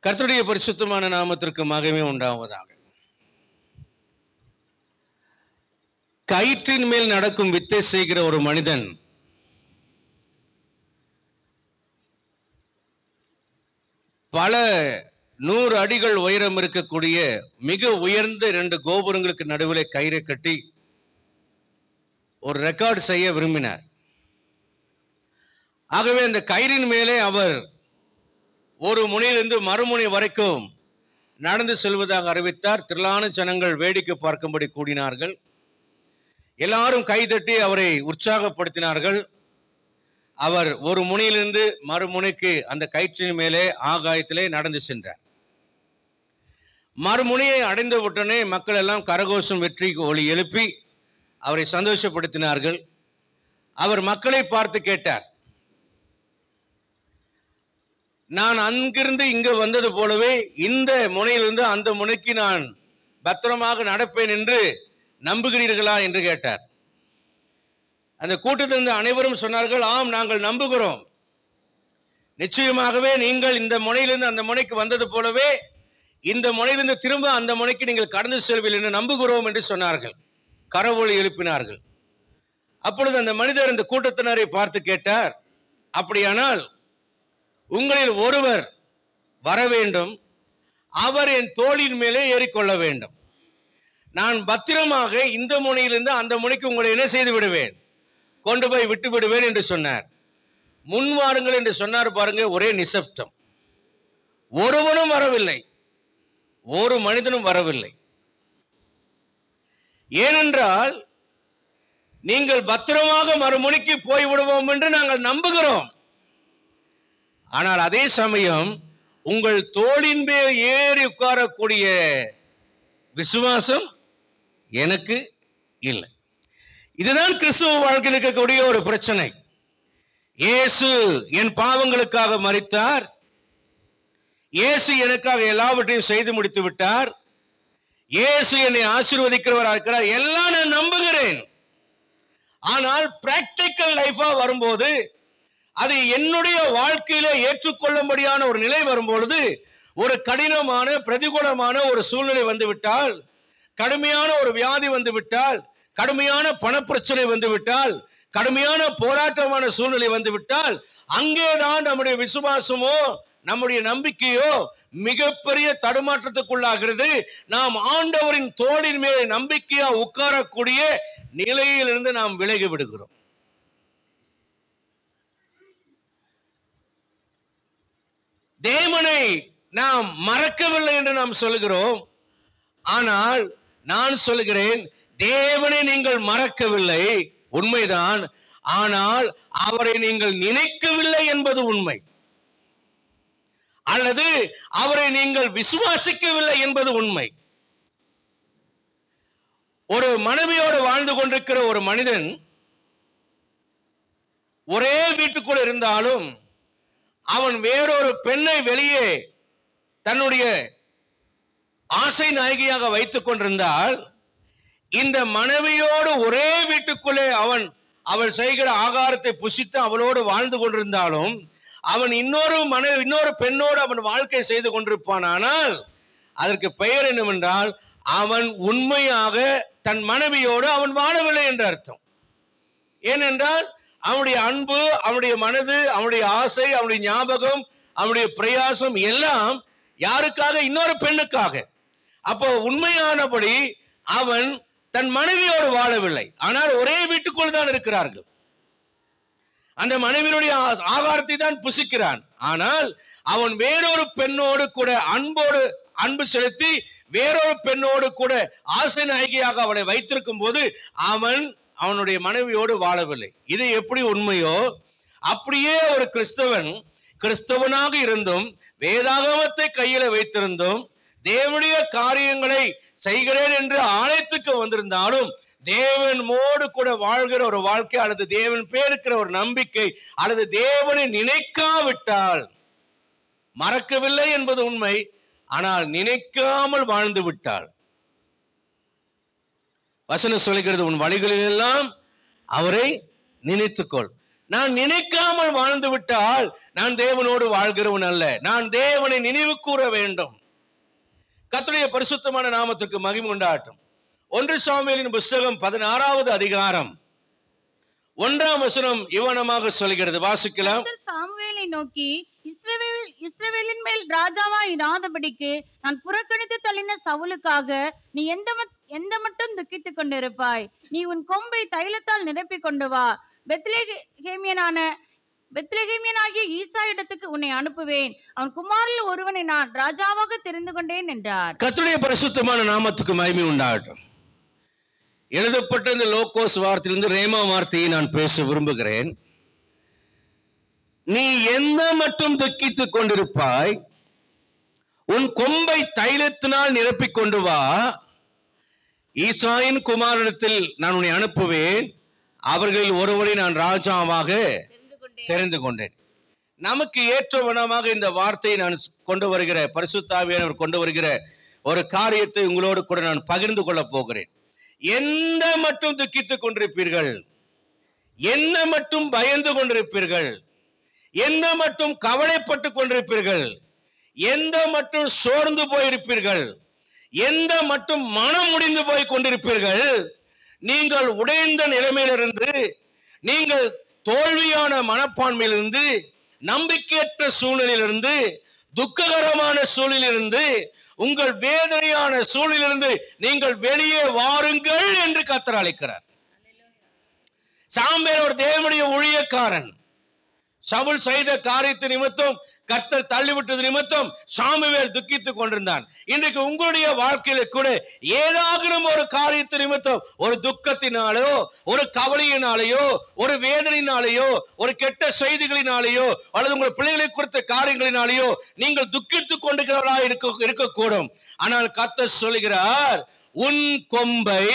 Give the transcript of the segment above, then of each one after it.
கர்த்தருடைய பரிசுத்தமான நாமத்திற்கு மகிமை உண்டாவதாக. கயிற்றின் மேல் நடக்கும் வித்தை செய்கிற ஒரு மனிதன் பல 100 அடிகள் உயரம் இருக்கக்கூடிய மிக உயர்ந்த 2 கோபுரங்களுக்கு நடுவில் கயிறை கட்டி ஒரு ரெக்கார்டு செய்ய விரும்பினார். ஆகவே அந்த கயிறின் மேலே அவர் ஒரு முனையிலிருந்து மறுமுனை வரைக்கும் நடந்து செல்வதாக அறிவித்தார். திரளான ஜனங்கள் வேடிக்கை பார்க்கும்படி கூடினார்கள். எல்லாரும் கைதட்டி அவரை உற்சாகப்படுத்தினார்கள். அவர் ஒரு முனையிலிருந்து மறுமுனைக்கு அந்த கயிற்றின் மேலே ஆகாயத்திலே நடந்து சென்றார். மறுமுனையை அடைந்த உடனே மக்கள் எல்லாம் கரகோஷம் வெற்றி ஒலி எழுப்பி அவரை சந்தோஷப்படுத்தினார்கள். அவர் மக்களை பார்த்து கேட்டார், நான் அங்கிருந்து இங்கு வந்தது போலவே இந்த முனையிலிருந்து அந்த முனைக்கு நான் பத்திரமாக நடப்பேன் என்று நம்புகிறீர்களா என்று கேட்டார். அந்த கூட்டத்திலிருந்து அனைவரும் சொன்னார்கள், ஆம், நாங்கள் நம்புகிறோம். நிச்சயமாகவே நீங்கள் இந்த முனையிலிருந்து அந்த முனைக்கு வந்தது போலவே இந்த முனையிலிருந்து திரும்ப அந்த முனைக்கு நீங்கள் கடந்து செல்வீர்கள் என்று நம்புகிறோம் என்று சொன்னார்கள். கரவொலி எழுப்பினார்கள். அப்பொழுது அந்த மனிதர் இந்த கூட்டத்தினரை பார்த்து கேட்டார், அப்படியானால் உங்களில் ஒருவர் வர வேண்டும், அவர் என் தோளின் மேலே ஏறிக்கொள்ள வேண்டும். நான் பத்திரமாக இந்த முனையிலிருந்து அந்த முனைக்கு உங்களை என்ன செய்து விடுவேன், கொண்டு போய் விட்டு விடுவேன் என்று சொன்னார். முன் வாருங்கள் என்று சொன்னார். பாருங்க, ஒரே நிசப்தம். ஒருவனும் வரவில்லை, ஒரு மனிதனும் வரவில்லை. ஏனென்றால் நீங்கள் பத்திரமாக மறுமுனைக்கு போய் விடுவோம் என்று நாங்கள் நம்புகிறோம். ஆனால் அதே சமயம் உங்கள் தோளின் மேல் ஏறி உட்காரக்கூடிய விசுவாசம் எனக்கு இல்லை. இதுதான் கிறிஸ்துவ வாழ்க்கையில் இருக்கக்கூடிய ஒரு பிரச்சனை. இயேசு என் பாவங்களுக்காக மரித்தார், இயேசு எனக்காக எல்லாவற்றையும் செய்து முடித்து விட்டார், இயேசு என்னை ஆசீர்வதிக்கிறவராக இருக்கிறார், எல்லாம் நான் நம்புகிறேன். ஆனால் பிராக்டிக்கல் லைஃபா வரும்போது, அது என்னுடைய வாழ்க்கையில ஏற்றுக்கொள்ளும்படியான ஒரு நிலை வரும்பொழுது, ஒரு கடினமான பிரதிகூலமான ஒரு சூழ்நிலை வந்துவிட்டால், கடுமையான ஒரு வியாதி வந்துவிட்டால், கடுமையான பணப்பிரச்சனை வந்துவிட்டால், கடுமையான போராட்டமான சூழ்நிலை வந்துவிட்டால், அங்கேதான் நம்முடைய விசுவாசமோ நம்முடைய நம்பிக்கையோ மிகப்பெரிய தடுமாற்றத்துக்குள்ளாகிறது. நாம் ஆண்டவரின் தோளின் மேலே நம்பிக்கையா உட்காரக்கூடிய நிலையிலிருந்து நாம் விலகி விடுகிறோம். தேவனை நாம் மறக்கவில்லை என்று நாம் சொல்கிறோம். ஆனால் நான் சொல்கிறேன், தேவனை நீங்கள் மறக்கவில்லை, உண்மைதான். ஆனால் அவரை நீங்கள் நினைக்கவில்லை என்பது உண்மை, அல்லது அவரை நீங்கள் விசுவாசிக்கவில்லை என்பது உண்மை. ஒரு மனைவியோடு வாழ்ந்து கொண்டிருக்கிற ஒரு மனிதன் ஒரே வீட்டுக்குள் இருந்தாலும் அவன் வேறொரு பெண்ணை வெளியே தன்னுடைய ஆசை நாயகியாக வைத்துக் கொண்டிருந்தால், இந்த மனைவியோடு ஒரே வீட்டுக்குள்ளே அவள் செய்கிற ஆகாரத்தை புசித்து அவளோடு வாழ்ந்து கொண்டிருந்தாலும், அவன் இன்னொரு பெண்ணோடு அவன் வாழ்க்கை செய்து கொண்டிருப்பான். ஆனால் அதற்கு பெயர் என்னவென்றால், அவன் உண்மையாக தன் மனைவியோடு அவன் வாழவில்லை என்று அர்த்தம். ஏனென்றால் அவனுடைய அன்பு, அவனுடைய மனது, அவனுடைய ஆசை, அவனுடைய ஞாபகம், அவனுடைய பிரயாசம் எல்லாம் யாருக்காக? இன்னொரு பெண்ணுக்காக. அப்போ உண்மையானபடி அவன் தன் மனைவியோடு வாழவில்லை, ஆனால் ஒரே வீட்டுக்குள் தான் இருக்கிறார்கள். அந்த மனைவியுடைய ஆகாரத்தை தான் புசிக்கிறான். ஆனால் அவன் வேறொரு பெண்ணோடு கூட அன்பு செலுத்தி வேறொரு பெண்ணோடு கூட ஆசை நாயகியாக அவளை வைத்திருக்கும் போது அவனுடைய மனைவியோடு வாழவில்லை. இது எப்படி உண்மையோ அப்படியே ஒரு கிறிஸ்தவனாக இருந்தும், வேதாகமத்தை கையில வைத்திருந்தும், தேவனுடைய காரியங்களை செய்கிறேன் என்று ஆலயத்துக்கு வந்திருந்தாலும், தேவனோடு கூட வாழ்கிற ஒரு வாழ்க்கை, அல்லது தேவன் பேருக்கிற ஒரு நம்பிக்கை, அல்லது தேவனை நினைக்காவிட்டால், மறக்கவில்லை என்பது உண்மை, ஆனால் நினைக்காமல் வாழ்ந்து விட்டாள். வசனம் சொல்கிறது, உன் வழிகளில் எல்லாம் அவரை நினைத்துக்கொள். நான் நினைக்காமல் வாழ்ந்து விட்டால் நான் தேவனோடு வாழ்கிறவன் அல்ல. நான் தேவனை நினைவு கூற வேண்டும். கர்த்தருடைய பரிசுத்தமான நாமத்துக்கு மகிமை உண்டாகட்டும். 1 சாமுவேலின் புஸ்தகம் 16வது அதிகாரம் 1ஆம் வசனம் இவனமாக சொல்கிறது. வாசிக்கலாம். சாமுவேலை நோக்கி, இஸ்ரவேலின் மேல் ராஜாவாய் இராதபடிக்கு நான் புறக்கணித்து தள்ளின சவுலுக்காக நீ எந்த மட்டும் துக்கித்துக் கொண்டிருப்பாய்? நீ உன் கொம்பை தைலத்தால் நிரப்பிக் கொண்டு வா. பெத்லெகேமியனாகிய ஈசா இடத்துக்கு உன்னை அனுப்புவேன். அவன் குமாரில் ஒருவனை நான் ராஜாவாக தெரிந்து கொண்டேன் என்றார். கர்த்தருடைய பரிசுத்தமான நாமத்துக்கு மகிமை உண்டாகட்டும். எழுதப்பட்ட இந்த லோகோஸ் வார்த்தையிலிருந்து ரேமா வார்த்தையை நான் பேச விரும்புகிறேன். நீ எந்த மட்டும் துக்கித்துக் கொண்டிருப்பாய்? உன் கொம்பை தைலத்தினால் நிரப்பிக் கொண்டு வா. ஈசாயின் குமாரிடத்தில் நான் உன்னை அனுப்புவேன். அவர்களில் ஒருவரை நான் ராஜாவாக தெரிந்து கொண்டேன். நமக்கு ஏற்ற வண்ணமாக இந்த வார்த்தையை நான் கொண்டு வருகிற பரிசுத்த ஆவியானவர் கொண்டு வருகிற ஒரு காரியத்தை உங்களோடு கூட நான் பகிர்ந்து கொள்ள போகிறேன். எந்த மட்டும் துக்கித்துக் கொண்டிருப்பீர்கள்? என்ன மட்டும் பயந்து கொண்டிருப்பீர்கள்? எந்த மட்டும் கவலைப்பட்டு கொண்டிருப்பீர்கள்? எந்த மட்டும் சோர்ந்து போயிருப்பீர்கள்? எந்த மட்டும் மனம் முடிந்து போய் கொண்டிருப்பீர்கள்? நீங்கள் உடைந்த நிலைமையிலிருந்து, நீங்கள் தோல்வியான மனப்பான்மையிலிருந்து, நம்பிக்கையற்ற சூழ்நிலையிலிருந்து, துக்ககரமான சூழ்நிலையிலிருந்து, உங்கள் வேதனையான சூழ்நிலையிலிருந்து நீங்கள் வெளியே வாருங்கள் என்று கர்த்தர் அழைக்கிறார். சாமுவேல் ஒரு தேவனுடைய ஊழியக்காரன். சவுல் செய்த காரியத்தை நிமித்தம், கர்த்தர் தள்ளிவிட்டது நிமித்தம் சாமுவேல் துக்கித்துக் கொண்டிருந்தான். இன்றைக்கு உங்களுடைய வாழ்க்கையில கூட ஏதாவது ஒரு காரியத்தை நிமித்தம், ஒரு துக்கத்தினாலோ, ஒரு கவலையினாலேயோ, ஒரு வேதனையினாலேயோ, ஒரு கெட்ட செய்திகளினாலேயோ, அல்லது உங்கள் பிள்ளைகளை குறித்த காரியங்களினாலேயோ நீங்கள் துக்கித்துக் கொண்டிருக்கிறவர்களாக இருக்கக்கூடும். ஆனால் கர்த்தர் சொல்கிறார், உன் கொம்பை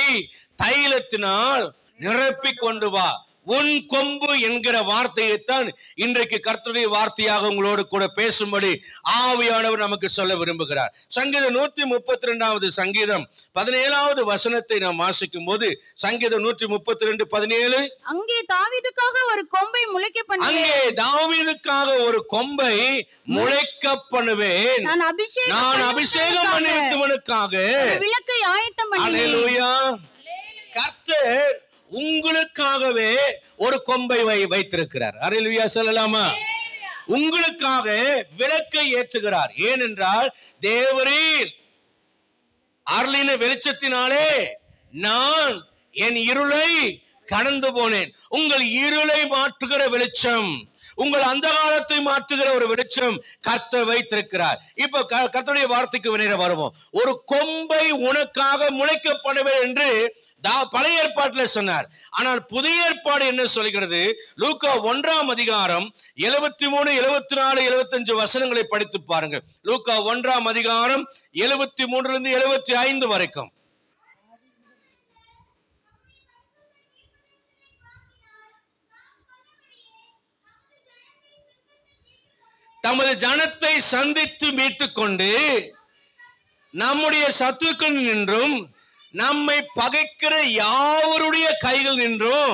தைலத்தினால் நிரப்பிக் கொண்டு வா. உன் கொம்பு என்கிற வார்த்தையைத்தான் இன்றைக்கு கர்த்தருடைய வார்த்தையாக உங்களோடு கூட பேசும்படி ஆவியானவர் நமக்கு சொல்ல விரும்புகிறார். சங்கீதம் 132வது சங்கீதம் 17வது வசனத்தை நாம் வாசிக்கும் போது, சங்கீதம் 132:17, அங்கே தாவீதுக்காக ஒரு கொம்பை முளைக்க பண்ணுவேன். அங்கே தாவீதுக்காக ஒரு கொம்பை முளைக்க பண்ணுவேன். நான் அபிஷேகம் பண்ணினவனுக்காக விளக்கை ஆயத்தம் பண்ணுவேன். அல்லேலூயா. கர்த்தர் உங்களுக்காகவே ஒரு கொம்பை வைத்திருக்கிறார். அல்லேலூயா சொல்லலாமா? உங்களுக்காக விளக்கை ஏற்றுகிறார். ஏனென்றால் தேவரீர் அருளின வெளிச்சத்தினாலே நான் என் இருளை கடந்து போனேன். உங்கள் இருளை மாற்றுகிற வெளிச்சம், உங்கள் அந்தகாரத்தை மாற்றுகிற ஒரு வெளிச்சம் கர்த்தர் வைத்திருக்கிறார். இப்ப கர்த்தருடைய வார்த்தைக்கு நேர வருவோம். ஒரு கொம்பை உனக்காக முளைக்கப்படுவேன் என்று பழைய ஏற்பாட்டில் சொன்னார். ஆனால் புதிய ஏற்பாடு என்ன சொல்கிறது? லூக்கா 1ஆம் அதிகாரம் 73, 74, 75 வசனங்களை படித்து பாருங்கள். லூக்கா 1ஆம் அதிகாரம் 73 75 வரைக்கும். தமது ஜனத்தை சந்தித்து மீட்டுக் கொண்டு நம்முடைய சத்துக்கள் நின்றும் நம்மை பகைக்கிற யாவருடைய கைகள் நின்றும்.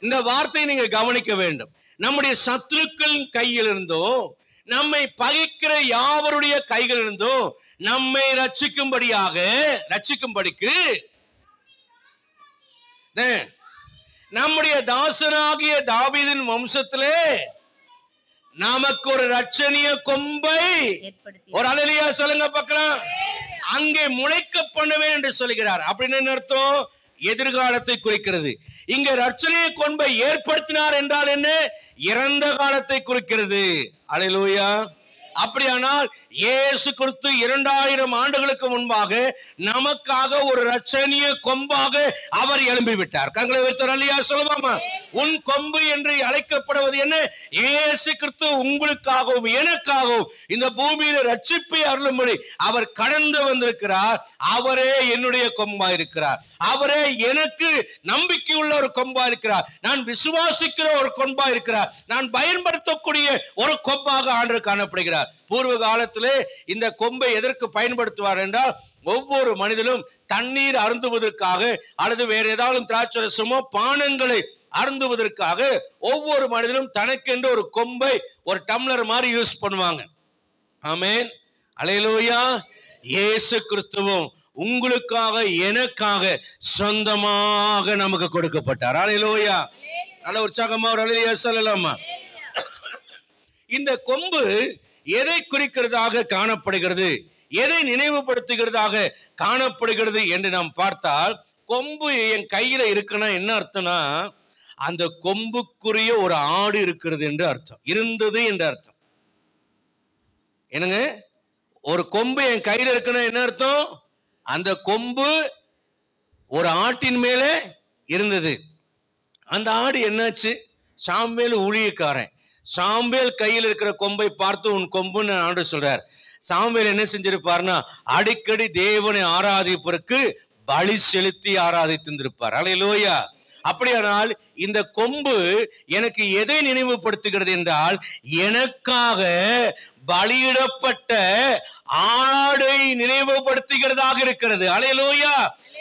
இந்த வார்த்தையை நீங்க கவனிக்க வேண்டும். நம்முடைய சத்துருக்கள் கையில் இருந்தோ, நம்மை பகைக்கிற யாவருடைய கைகள் இருந்தோ நம்மை ரட்சிக்கும்படிக்கு நம்முடைய தாசனாகிய தாவீதின் வம்சத்திலே நமக்கு ஒரு ரட்சணிய கொம்பை, ஒரு அல்லேலூயா சொல்லுங்க பார்க்கலாம், அங்கே முளைக்க பண்ணுவேன் என்று சொல்கிறார். அப்படின்னு என்ன அர்த்தம்? எதிர்காலத்தை குறிக்கிறது. இங்க ரட்சணிய கொம்பை ஏற்படுத்தினார் என்றால் என்ன? இறந்த காலத்தை குறிக்கிறது. அல்லேலூயா. அப்படியானால் இயேசு கிறிஸ்து 2000 ஆண்டுகளுக்கு முன்பாக நமக்காக ஒரு ரட்சணிய கொம்பாக அவர் எழும்பி விட்டார். கங்களை வைத்தார். அல்லேலூயா சொல்லுவாமா? உன் கொம்பு என்று அழைக்கப்படுவது என்ன? இயேசு கிறிஸ்து உங்களுக்காகவும் எனக்காகவும் இந்த பூமியில ரட்சிப்பை அருளும்படி அவர் கடந்து வந்திருக்கிறார். அவரே என்னுடைய கொம்பா இருக்கிறார். அவரே எனக்கு நம்பிக்கை உள்ள ஒரு கொம்பா இருக்கிறார். நான் விசுவாசிக்கிற ஒரு கொம்பா இருக்கிறார். நான் பயன்படுத்தக்கூடிய ஒரு கொம்பாக ஆண்டவர் காணப்படுகிறார். பூர்வ காலத்திலே இந்த கொம்பை எதற்கு பயன்படுத்துவார் என்றால், ஒவ்வொரு மனிதனும் தண்ணீர் அருந்துவதற்காக அல்லது வேற ஏதாவது திராட்சரசமோ பானங்களை அருந்துவதற்காக ஒவ்வொரு மனிதனும் தனக்கென்று ஒரு கொம்பை ஒரு டம்ளர் மாதிரி யூஸ் பண்ணுவாங்க. ஆமென், அல்லேலூயா. இயேசு கிறிஸ்துவும் உங்களுக்காக எனக்காக சொந்தமாக நமக்கு கொடுக்கப்பட்டார். அல்லேலூயா. நல்ல உற்சாகமா ஒரு அல்லேலூயா சொல்லலாமா? இந்த கொம்பு எதை குறிக்கிறதாக காணப்படுகிறது, எதை நினைவுபடுத்துகிறதாக காணப்படுகிறது என்று நாம் பார்த்தால், கொம்பு என் கையில இருக்குன்னா என்ன அர்த்தம்னா, அந்த கொம்புக்குரிய ஒரு ஆடு இருக்கிறது என்று அர்த்தம், இருந்தது என்று அர்த்தம். என்னங்க, ஒரு கொம்பு என் கையில இருக்குன்னா என்ன அர்த்தம்? அந்த கொம்பு ஒரு ஆட்டின் மேலே இருந்தது. அந்த ஆடு என்னாச்சு? சாம்பேல் ஊழியக்காரன். சாம்பேல் கையில் இருக்கிற கொம்பை பார்த்து உன் கொம்புன்னு ஆண்டு சொல்றார். சாம்பேல் என்ன செஞ்சிருப்பார்னா, அடிக்கடி தேவனை ஆராதிப்பதற்கு பலி செலுத்தி ஆராதித்திருப்பார். அல்லேலூயா. அப்படியானால் இந்த கொம்பு எனக்கு எதை நினைவுபடுத்துகிறது என்றால், எனக்காக பலியிடப்பட்ட ஆடை நினைவுபடுத்துகிறதாக இருக்கிறது. அல்லேலூயா.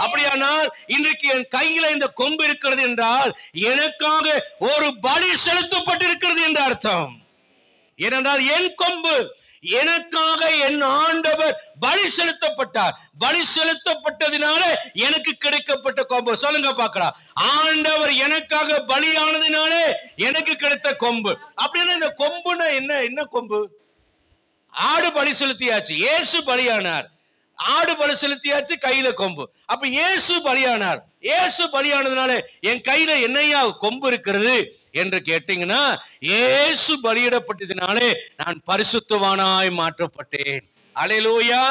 அப்படியானால் இன்றைக்கு என் கையில இந்த கொம்பு இருக்கிறது என்றால் எனக்காக ஒரு பலி செலுத்தப்பட்டிருக்கிறது என்று அர்த்தம். ஏனென்றால் என் கொம்பு எனக்காக என் ஆண்டவர் பலி செலுத்தப்பட்டார். பலி செலுத்தப்பட்டதினால எனக்கு கிடைக்கப்பட்ட கொம்பு. சொல்லுங்க பார்க்கலாம். ஆண்டவர் எனக்காக பலியானதினாலே எனக்கு கிடைத்த கொம்பு. அப்படின்னா இந்த கொம்புனா என்ன கொம்பு? ஆடு பலி செலுத்தியாச்சு, இயேசு பலியானார். ஆடு பலி செலுத்தியாச்சு, கையில கொம்பு. அப்ப இயேசு பலியானார். இயேசு பலியானதுனால என் கையில என்னையா கொம்பு இருக்கிறது என்று கேட்டீங்கன்னா, இயேசு பலியிடப்பட்டதினாலே நான் பரிசுத்தவானாய் மாற்றப்பட்டேன். அல்லேலூயா.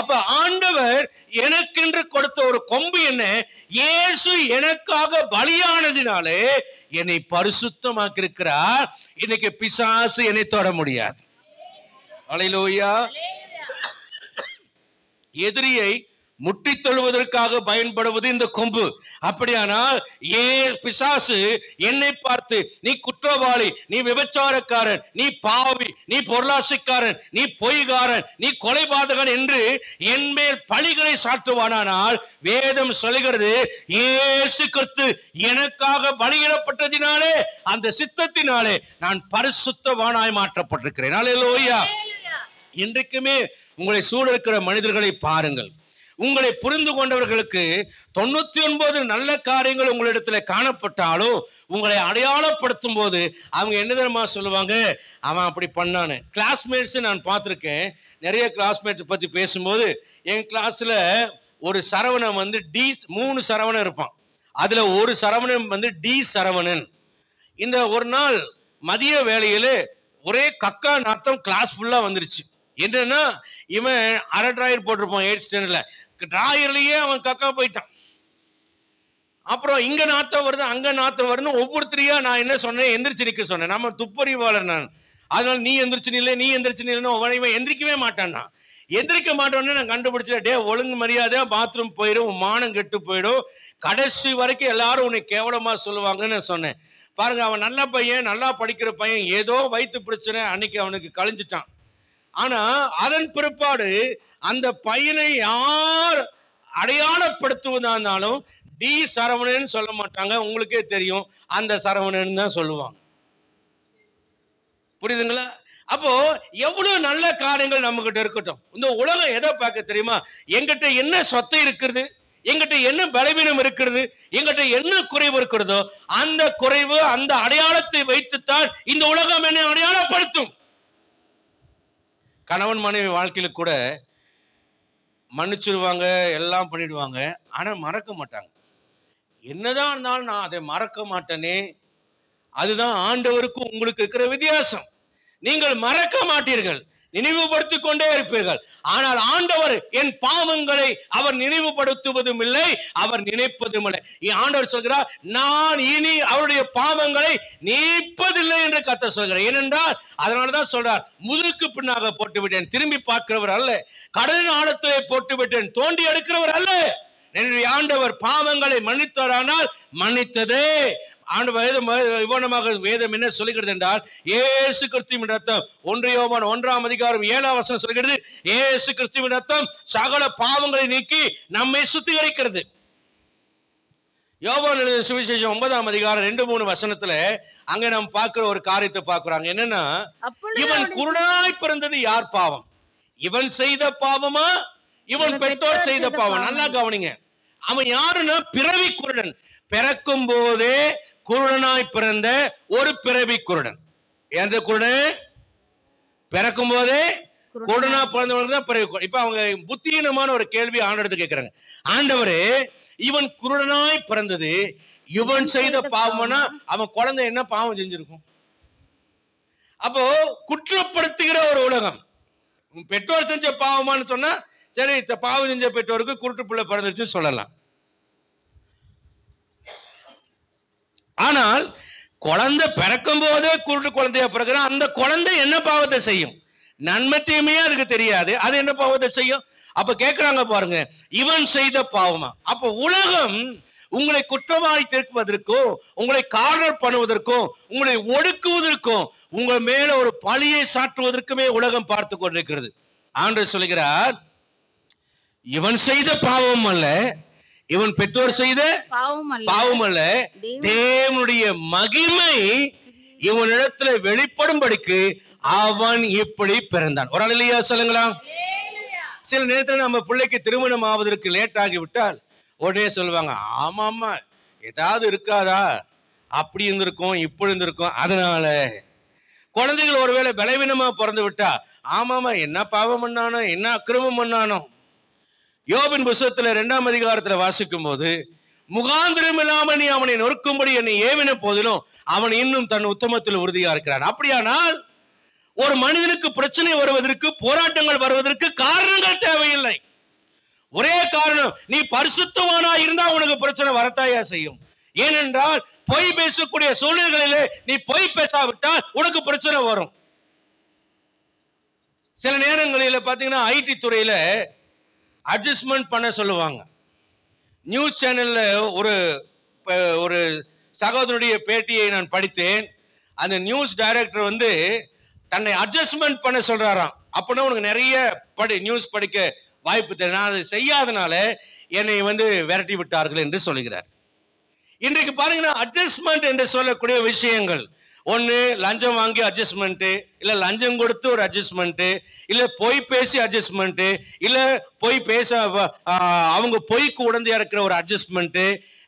அப்ப ஆண்டவர் எனக்கென்று கொடுத்த ஒரு கொம்பு என்ன? இயேசு எனக்காக பலியானதினாலே என்னை பரிசுத்தமாக்கி இருக்கிறார். இன்னைக்கு பிசாசு என்னை தொட முடியாது. அல்லேலூயா. எதிரியை முட்டி தொழுவதற்காக பயன்படுவது இந்த கொம்பு. அப்படியானால் பிசாசு என்னை பார்த்து, நீ குற்றவாளி, நீ விபச்சாரக்காரன், நீ பாவி, நீ பொருளாசைக்காரன், நீ பொய்காரன், நீ கொலைபாதகன் என்று என் மேல் பழிகளை சாட்டுவானால், வேதம் சொல்கிறது இயேசு கிறிஸ்து எனக்காக பலியிடப்பட்டதினாலே, அந்த சித்தத்தினாலே நான் பரிசுத்தவானாய் மாற்றப்பட்டிருக்கிறேன். அல்லேலூயா. இன்றைக்குமே உங்களை சூழ இருக்கிற மனிதர்களை பாருங்கள். உங்களை புரிந்து கொண்டவர்களுக்கு 99 நல்ல காரியங்கள் உங்களிடத்துல காணப்பட்டாலும் உங்களை அடையாளப்படுத்தும் போது அவங்க என்ன தெரியுமா சொல்லுவாங்க? அவன் அப்படி பண்ணானு. கிளாஸ்மேட்ஸ் நான் பார்த்துருக்கேன். நிறைய கிளாஸ்மேட்ஸ் பத்தி பேசும்போது, என் கிளாஸ்ல ஒரு சரவணன் வந்து மூணு சரவணன் இருப்பான். அதுல ஒரு சரவணன் வந்து டி சரவணன். இந்த ஒரு நாள் மதிய வேளையில ஒரே கக்கா நாத்தம் கிளாஸ் ஃபுல்லா வந்துருச்சு. என்னன்னா, இவன் அரை டிராயர் போட்டிருப்பான் 8th ஸ்டாண்டர்ட்ல, டிராயர்லயே அவன் கக்கா போயிட்டான். அப்புறம் இங்க நாத்தம் வருது, அங்க நாத்தம் வருதுன்னு ஒவ்வொருத்தரையா நான் என்ன சொன்னேன், எந்திரிச்சு நிக்க சொன்னேன். நம்ம துப்பறிவாளர் நான். அதனால நீ எந்திரிச்சு நில்ல, நீ எந்திரிச்சு நில்லுன்னு இவன் எந்திரிக்கவே மாட்டான்னா. எந்திரிக்க மாட்டோன்னு நான் கண்டுபிடிச்சேன். டே, ஒழுங்கு மரியாதையா பாத்ரூம் போயிடும், மானம் கெட்டு போயிடும், கடைசி வரைக்கும் எல்லாரும் உன்னை கேவலமா சொல்லுவாங்கன்னு சொன்னேன். பாருங்க, அவன் நல்ல பையன், நல்லா படிக்கிற பையன், ஏதோ வயிற்று பிரச்சனை அன்னைக்கு அவனுக்கு கழிஞ்சிட்டான். ஆனா அதன் பிற்பாடு அந்த பையனை யார் அடையாளப்படுத்துவதானாலும் டி சரவணன் சொல்ல மாட்டாங்க. உங்களுக்கே தெரியும், அந்த சரவணன் தான் சொல்லுவாங்க. புரியுதுங்களா? அப்போ எவ்வளவு நல்ல காரியங்கள் நம்ம கிட்ட இருக்கட்டும். இந்த உலகம் எதை பார்க்க தெரியுமா? எங்கிட்ட என்ன சொத்து இருக்கிறது, எங்கிட்ட என்ன பலவீனம் இருக்கிறது, எங்கிட்ட என்ன குறைவு இருக்கிறதோ அந்த குறைவு, அந்த அடையாளத்தை வைத்துத்தான் இந்த உலகம் என்னை அடையாளப்படுத்தும். கணவன் மனைவி வாழ்க்கையில கூட மன்னிச்சிருவாங்க, எல்லாம் பண்ணிடுவாங்க, ஆனா மறக்க மாட்டாங்க. என்னதான் இருந்தாலும் நான் அதை மறக்க மாட்டேனே. அதுதான் ஆண்டவருக்கும் உங்களுக்கு இருக்கிற வித்தியாசம். நீங்கள் மறக்க மாட்டீர்கள், நினைவுபடுத்திக் கொண்டே இருப்பீர்கள். ஆனால் ஆண்டவர் என் பாவங்களை அவர் நினைவுபடுத்துவதும் இல்லை, அவர் நினைப்பதும் இல்லை. ஆண்டவர் சொல்கிறார், நான் இனி அவருடைய பாவங்களை நீப்பதில்லை என்று கர்த்தர் சொல்கிறார். ஏனென்றால் அதனாலதான் சொல்றார், முதுகுக்கு பின்னாக போட்டு விட்டேன், திரும்பி பார்க்கிறவர் அல்ல. கடலின் ஆழத்திலே போட்டு விட்டேன், தோண்டி எடுக்கிறவர் அல்ல. என்னுடைய ஆண்டவர் பாவங்களை மன்னித்தாரானால் மன்னித்ததே. வேதம் என்ன சொல்லுகிறது என்றால், இயேசு கிறிஸ்துவின் ரத்தம், 1 யோவான் 1:7 சொல்கிறது, இயேசு கிறிஸ்துவின் ரத்தம் சகல பாவங்களை நீக்கி நம்மை சுத்திகரிக்கிறது. யோவான் எழுதின சுவிசேஷம் 9ஆம் அதிகாரம் 2-3 வசனத்துல அங்க நாம் பார்க்கிற ஒரு காரியத்தை பார்க்கிறாங்க. என்னன்னா, இவன் குருடனாய் பிறந்தது யார் பாவம்? இவன் செய்த பாவமா, இவன் பெற்றோர் செய்த பாவம்? நல்லா கவனிங்க. அவன் யாருன்னா பிறவி குருடன். பிறக்கும் போதே குருடனாய் பிறந்த ஒரு பிறவி குருடன். எந்த குருடன்? பிறக்கும் போதே குருடனா பிறந்தவங்க தான் பிறவி குருடன். இப்ப அவங்க புத்தியீனமான ஒரு கேள்வி ஆண்டவர்கிட்ட கேட்கிறாங்க. ஆண்டவரே, இவன் குருடனாய் பிறந்தது இவன் செய்த பாவம்னா அவன் குழந்தை என்ன பாவம் செஞ்சிருக்கும்? அப்போ குற்றப்படுத்துகிற ஒரு உலகம். பெற்றோர் செஞ்ச பாவமான்னு சொன்னா சரி, பாவம் செஞ்ச பெற்றோருக்கு குருட்டு பிள்ளை பிறந்துச்சு சொல்லலாம். ஆனால் குழந்தை பிறக்கும் போதே குருட்டு குழந்தையா பிறகுற அந்த குழந்தை என்ன பாவத்தை செய்யும்? நன்மை தீமையா அதுக்கு தெரியாது, அது என்ன பாவத்தை செய்யும்? அப்ப கேட்கிறாங்க பாருங்க, இவன் செய்த பாவமா? அப்ப உலகம் உங்களை குற்றவாளி தீர்ப்பதற்கும், உங்களை கார்னர் பண்ணுவதற்கும், உங்களை ஒடுக்குவதற்கும், உங்கள் மேல ஒரு பழியை சாட்டுவதற்குமே உலகம் பார்த்து கொண்டிருக்கிறது. ஆண்டவர் சொல்கிறார், இவன் செய்த பாவம் அல்ல, இவன் பெற்றோர் செய்த பாவம் அல்ல, தேவனுடைய மகிமை இவனிடத்துல வெளிப்படும்படிக்கு அவன் இப்படி பிறந்தான். ஒரு அல்லேலூயா சொல்லுங்களா? சில நேரத்தில் நம்ம பிள்ளைக்கு திருமணம் ஆவதற்கு லேட் ஆகிவிட்டால் உடனே சொல்லுவாங்க, ஆமா ஆமா ஏதாவது இருக்காதா, அப்படி இருந்திருக்கும் இப்படி இருந்திருக்கும். அதனால குழந்தைகள் ஒருவேளை பலவீனமா பிறந்து விட்டா, ஆமாமா என்ன பாவம் பண்ணானோ, என்ன அக்கிரமம் பண்ணானோ. யோபின் புத்தகத்துல 2ஆம் அதிகாரத்துல வாசிக்கும் போது, முகாந்திரம் இல்லாமல் நீ அவனை நொறுக்கும்படி என்னை ஏவின போதிலும் அவன் இன்னும் தன் உத்தமத்தில் உறுதியா இருக்கிறான். அப்படியானால் ஒரு மனிதனுக்கு பிரச்சனை வருவதற்கு, போராட்டங்கள் வருவதற்கு காரணங்கள் தேவையில்லை. ஒரே காரணம், நீ பரிசுத்தவானா இருந்தா உனக்கு பிரச்சனை வரத்தாயா செய்யும். ஏனென்றால் பொய் பேசக்கூடிய சூழ்நிலைகளிலே நீ பொய் பேசாவிட்டால் உனக்கு பிரச்சனை வரும். சில நேரங்களில் பாத்தீங்கன்னா ஐடி துறையில அட்ஜஸ்ட்மெண்ட் பண்ண சொல்லுவாங்க. நியூஸ் சேனல்ல ஒரு சகோதரனுடைய பேட்டியை நான் படித்தேன். அந்த நியூஸ் டைரக்டர் வந்து தன்னை அட்ஜஸ்ட்மெண்ட் பண்ண சொல்றாராம். அப்படின்னா உனக்கு நிறைய நியூஸ் படிக்க வாய்ப்பு தெரியும், நான் அதை செய்யாதனால என்னை வந்து விரட்டி விட்டார்கள் என்று சொல்லுகிறார். இன்றைக்கு பாருங்கன்னா அட்ஜஸ்ட்மெண்ட் என்று சொல்லக்கூடிய விஷயங்கள், ஒன்று லஞ்சம் வாங்கி அட்ஜஸ்ட்மெண்ட், இல்ல லஞ்சம் கொடுத்து ஒரு அட்ஜஸ்ட்மெண்ட், இல்ல பொய் பேசி அட்ஜஸ்ட்மெண்ட், இல்ல பொய் பேச அவங்க பொய்க்கு உடந்தையா இருக்கிற ஒரு அட்ஜஸ்ட்மெண்ட்,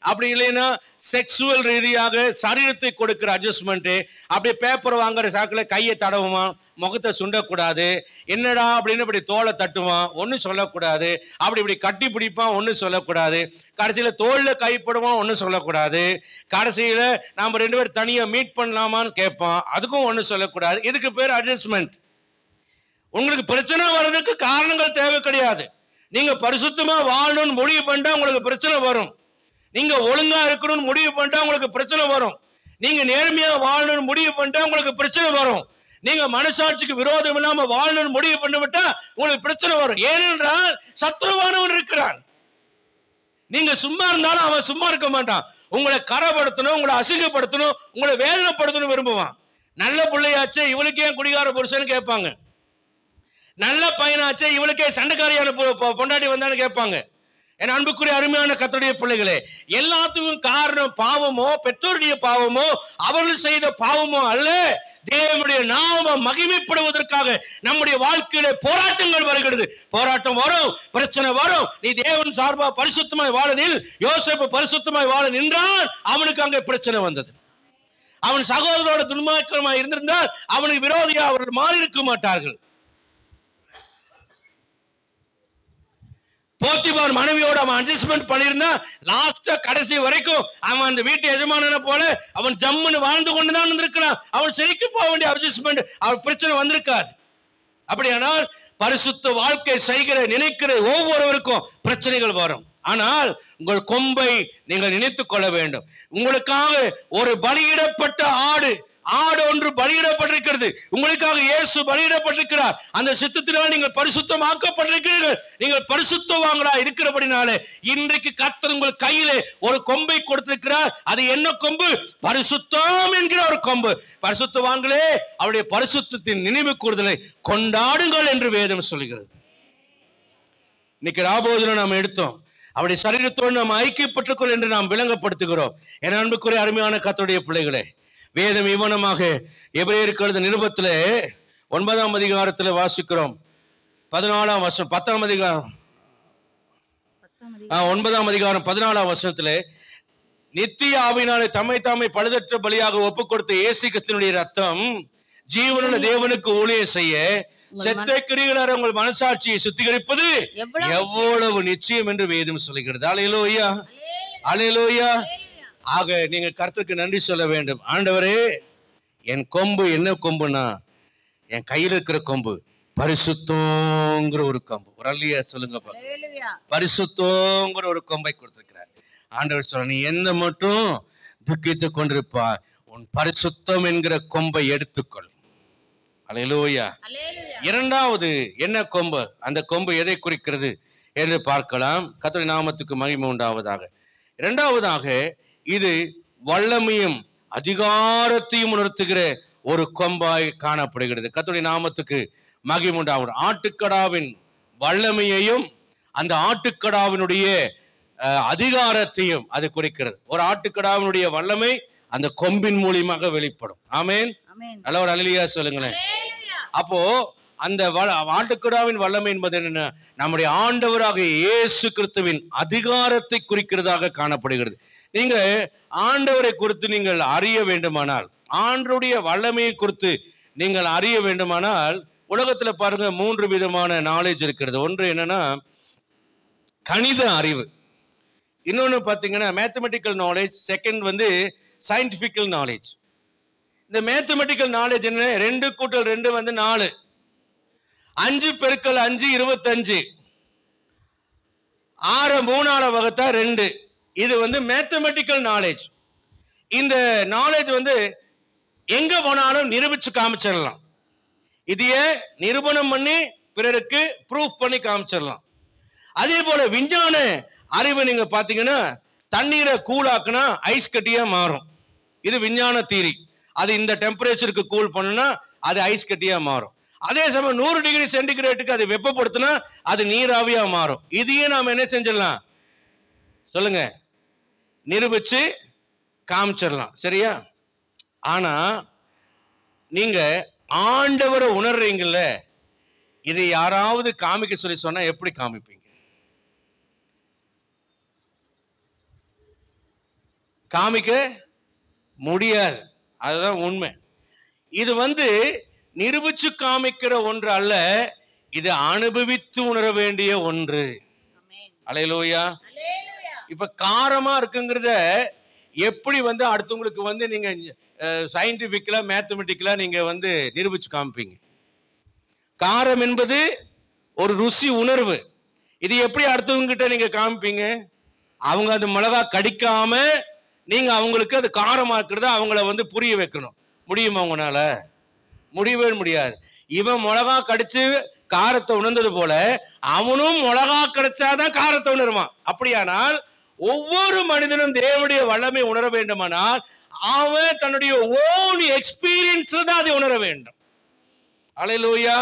அப்படி இல்லைன்னா செக்ஸுவல் ரீதியாக சரீரத்தை கொடுக்கிற அட்ஜஸ்ட்மெண்ட். அப்படியே பேப்பர் வாங்குற சாக்குல கையை தடவுவான், முகத்தை சுண்டக்கூடாது, என்னடா அப்படின்னு இப்படி தோலை தட்டுவான், ஒன்னும் சொல்லக்கூடாது, அப்படி இப்படி கட்டி பிடிப்பான், ஒன்னும் சொல்லக்கூடாது, கடைசியில தோல்ல கைப்படுவான், ஒன்னும் சொல்லக்கூடாது, கடைசியில நாம 2 பேரும் தனியா மீட் பண்ணலாமான்னு கேட்பான், அதுக்கும் ஒன்னும் சொல்லக்கூடாது. இதுக்கு பேர் அட்ஜஸ்ட்மெண்ட். உங்களுக்கு பிரச்சனை வர்றதுக்கு காரணங்கள் தேவை கிடையாது. நீங்க பரிசுத்தமா வாழணும்னு முடிவு பண்ணிட்டா உங்களுக்கு பிரச்சனை வரும். நீங்க ஒழுங்கா இருக்கணும்னு முடிவு பண்ணிட்டா உங்களுக்கு பிரச்சனை வரும். நீங்க நேர்மையா வாழணும்னு முடிவு பண்ணிட்டா உங்களுக்கு பிரச்சனை வரும். நீங்க மனசாட்சிக்கு விரோதம் இல்லாம வாழணும்னு முடிவு பண்ணிவிட்டா உங்களுக்கு பிரச்சனை வரும். ஏனென்றால் சத்ருவானவன் இருக்கிறான். நீங்க சும்மா இருந்தாலும் அவன் சும்மா இருக்க மாட்டான். உங்களை கரப்படுத்தணும், உங்களை அசிங்கப்படுத்தணும், உங்களை வேதனைப்படுத்தணும் விரும்புவான். நல்ல பிள்ளையாச்சே இவளுக்கே குடிகார புருஷன் கேட்பாங்க, நல்ல பையனாச்சே இவளுக்கே சண்டைக்காரியான பொண்டாட்டி வந்தான்னு கேட்பாங்க. என் அன்புக்குரிய அருமையான கர்த்தருடைய பிள்ளைகளே, எல்லாத்துக்கும் காரணம் பாவமோ, பெற்றோருடைய பாவமோ, அவர்கள் செய்த பாவமோ அல்ல. தேவனுடைய நாமம் மகிமைப்படுவதற்காக நம்முடைய வாழ்க்கையில போராட்டங்கள் வருகிறது. போராட்டம் வரும், பிரச்சனை வரும். நீ தேவன் சார்பா பரிசுத்தமாய் வாழ நில். யோசேப்பு பரிசுத்தமாய் வாழ நின்றான், அவனுக்கு அங்கே பிரச்சனை வந்தது. அவன் சகோதரோட துன்மார்க்கமாய் இருந்திருந்தால் அவனுக்கு விரோதியா அவர்கள் மாறி இருக்க மாட்டார்கள். போத்திபார் மனைவியோட அவன் அட்ஜஸ்ட்மெண்ட் பண்ணியிருந்தா லாஸ்டா கடைசி வரைக்கும் அவன் அந்த வீட்டு எஜமானனை போல அவன் ஜம்முன்னு வாழ்ந்து கொண்டுதான் இருந்திருக்கிறான். அவன் சிறைக்கு போக வேண்டிய அட்ஜஸ்ட்மெண்ட், அவன் பிரச்சனை வந்திருக்காது. அப்படியானால் பரிசுத்த வாழ்க்கை செய்கிற நினைக்கிற ஒவ்வொருவருக்கும் பிரச்சனைகள் வரும். ஆனால் உங்கள் கொம்பை நீங்கள் நினைத்துக் கொள்ள வேண்டும். உங்களுக்காக ஒரு பலியிடப்பட்ட ஆடு ஒன்று பலியிடப்பட்டிருக்கிறது. உங்களுக்காக இயேசு பலியிடப்பட்டிருக்கிறார். அந்த சித்தத்தினால் நீங்கள் பரிசுத்தமாக்கப்பட்டிருக்கிறீர்கள். நீங்கள் பரிசுத்தவான்களா இருக்கிறபடினாலே இன்றைக்கு கர்த்தர் உங்கள் கையிலே ஒரு கொம்பை கொடுத்திருக்கிறார். அது என்ன கொம்பு? பரிசுத்தம் என்கிற ஒரு கொம்பு. பரிசுத்தவான்களே, அவருடைய பரிசுத்தத்தின் நினைவு கூறுதலை கொண்டாடுங்கள் என்று வேதம் சொல்கிறது. இன்னைக்கு ராபோஜனம் நாம் எடுத்தோம். அவருடைய சரீரத்தோடு நாம் ஐக்கியப்பட்டுக்கொள் என்று நாம் விளங்கப்படுத்துகிறோம். என் அன்புக்குரிய அருமையான கர்த்தருடைய பிள்ளைகளே, வேதம் இவனமாக எபிரேயருக்கு எழுதின நிருபத்திலே 9ஆம் அதிகாரத்தில் வாசிக்கிறோம். 14ஆம் வசனம் 10ஆம் அதிகாரம் 9ஆம் அதிகாரம் 14ஆம் வசனத்திலே, நித்திய ஆவியினாலே தம்மை தாமே பழுதற்ற பலியாக ஒப்புக் கொடுத்த இயேசு கிறிஸ்துவினுடைய ரத்தம் ஜீவனுள்ள தேவனுக்கு ஊழியம் செய்ய செத்த கிரிகளார உங்கள் மனசாட்சியை சுத்திகரிப்பது எவ்வளவு நிச்சயம் என்று வேதம் சொல்லுகிறது. அல்லேலூயா, அல்லேலூயா. ஆக நீங்க கர்த்தருக்கு நன்றி சொல்ல வேண்டும். ஆண்டவரே, என் கொம்பு என்ன கொம்புனா, என் கையில் இருக்கிற கொம்பு பரிசுத்தங்கிற ஒரு கொம்பு. ஒரு அல்லையா சொல்லுங்க, பரிசுத்தங்கிற ஒரு கொம்பை கொடுத்திருக்கிறார். ஆண்டவர் சொல்ற, நீ எந்த மட்டும் துக்கித்துக் கொண்டிருப்பா, உன் பரிசுத்தம் என்கிற கொம்பை எடுத்துக்கொள். அல்லேலூயா. இரண்டாவது என்ன கொம்பு? அந்த கொம்பு எதை குறிக்கிறது என்று பார்க்கலாம். கர்த்தருடைய நாமத்துக்கு மகிமை உண்டாவதாக. இரண்டாவதாக, இது வல்லமையும் அதிகாரத்தையும் உணர்த்துகிற ஒரு கொம்பாய் காணப்படுகிறது. கர்த்தருடைய நாமத்துக்கு மகிமை உண்டாவது. ஆட்டுக்கடாவின் வல்லமையையும் அந்த ஆட்டுக்கடாவினுடைய அதிகாரத்தையும் அது குறிக்கிறது. ஒரு ஆட்டுக்கடாவினுடைய வல்லமை அந்த கொம்பின் மூலியமாக வெளிப்படும். ஆமேன். நல்ல ஒரு அல்லேலூயா சொல்லுங்களேன். அப்போ அந்த ஆட்டுக்கடாவின் வல்லமை என்பது என்ன? நம்முடைய ஆண்டவராக இயேசு கிறிஸ்துவின் அதிகாரத்தை குறிக்கிறதாக காணப்படுகிறது. நீங்க ஆண்டவரை குறித்து நீங்கள் அறிய வேண்டுமானால், ஆண்டவருடைய வல்லமையை குறித்து நீங்கள் அறிய வேண்டுமானால், உலகத்துல பாருங்க 3 விதமான நாலேஜ் இருக்கிறது. ஒன்று என்னன்னா கணித அறிவு, இன்னொன்னு பாத்தீங்கன்னா மேத்தமெட்டிக்கல் நாலேஜ், செகண்ட் வந்து சயின்டிபிக்கல் நாலேஜ். இந்த மேத்தமெட்டிக்கல் நாலேஜ் என்ன? 2 கூட்டல் 2 வந்து 4, 5 பெருக்கல் 5 25, 6 3 வகுத்தா 2. இது வந்து மேத்தமெட்டிக்கல் நாலேஜ். இந்த நாலேஜ் வந்து எங்க போனாலும் நிரூபிச்சு காமிச்சிடலாம். இதையே நிரூபணம் பண்ணி பிறருக்கு ப்ரூஃப் பண்ணி காமிச்சிடலாம். அதே போல விஞ்ஞான அறிவு நீங்க பாத்தீங்கன்னா, தண்ணீரை கூலாக்குனா ஐஸ் கட்டியா மாறும். இது விஞ்ஞான தீரி. அது இந்த டெம்பரேச்சருக்கு கூல் பண்ணுனா அது ஐஸ் கட்டியா மாறும். அதே சமயம் 100 டிகிரி சென்டிகிரேட்டுக்கு அது வெப்பப்படுத்தினா அது நீராவியா மாறும். இதையே நாம என்ன செஞ்சிடலாம் சொல்லுங்க, நிரூபிச்சு காமிச்சிடலாம். சரியா? ஆனா நீங்க ஆண்டவரை உணர்றீங்கல்ல, இதை யாராவது காமிக்க சொல்லி சொன்னா எப்படி காமிப்பீங்க? காமிக்க முடியாது. அதுதான் உண்மை. இது வந்து நிரூபிச்சு காமிக்கிற ஒன்று அல்ல, இது அனுபவித்து உணர வேண்டிய ஒன்று. அல்லேலூயா. இப்ப காரமா இருக்குங்கிறத எப்படி வந்து அடுத்தவங்களுக்கு வந்து நீங்க சயின்டிபிக்கலா மேத்தமெட்டிக்கலா நீங்க வந்து நிரூபிச்சு காமிப்பீங்க? காரம் என்பது ஒரு ருசி உணர்வு. இது எப்படி அடுத்தவங்க கிட்ட நீங்க காமிப்பீங்க? அவங்க அது மிளகா கடிக்காம நீங்க அவங்களுக்கு அது காரமா இருக்கிறத அவங்கள வந்து புரிய வைக்கணும். முடியுமா உங்களால? முடியவே முடியாது. இவன் மிளகா கடிச்சு காரத்தை உணர்ந்தது போல அவனும் மிளகா கடிச்சாதான் காரத்தை உணருவான். அப்படியானால் ஒவ்வொரு மனிதனும் தேவனுடைய வல்லமை உணர வேண்டுமானால் அவன் தன்னுடைய ஓன் எக்ஸ்பீரியன்ஸ்ல தான் அதை உணர வேண்டும். அல்லேலூயா.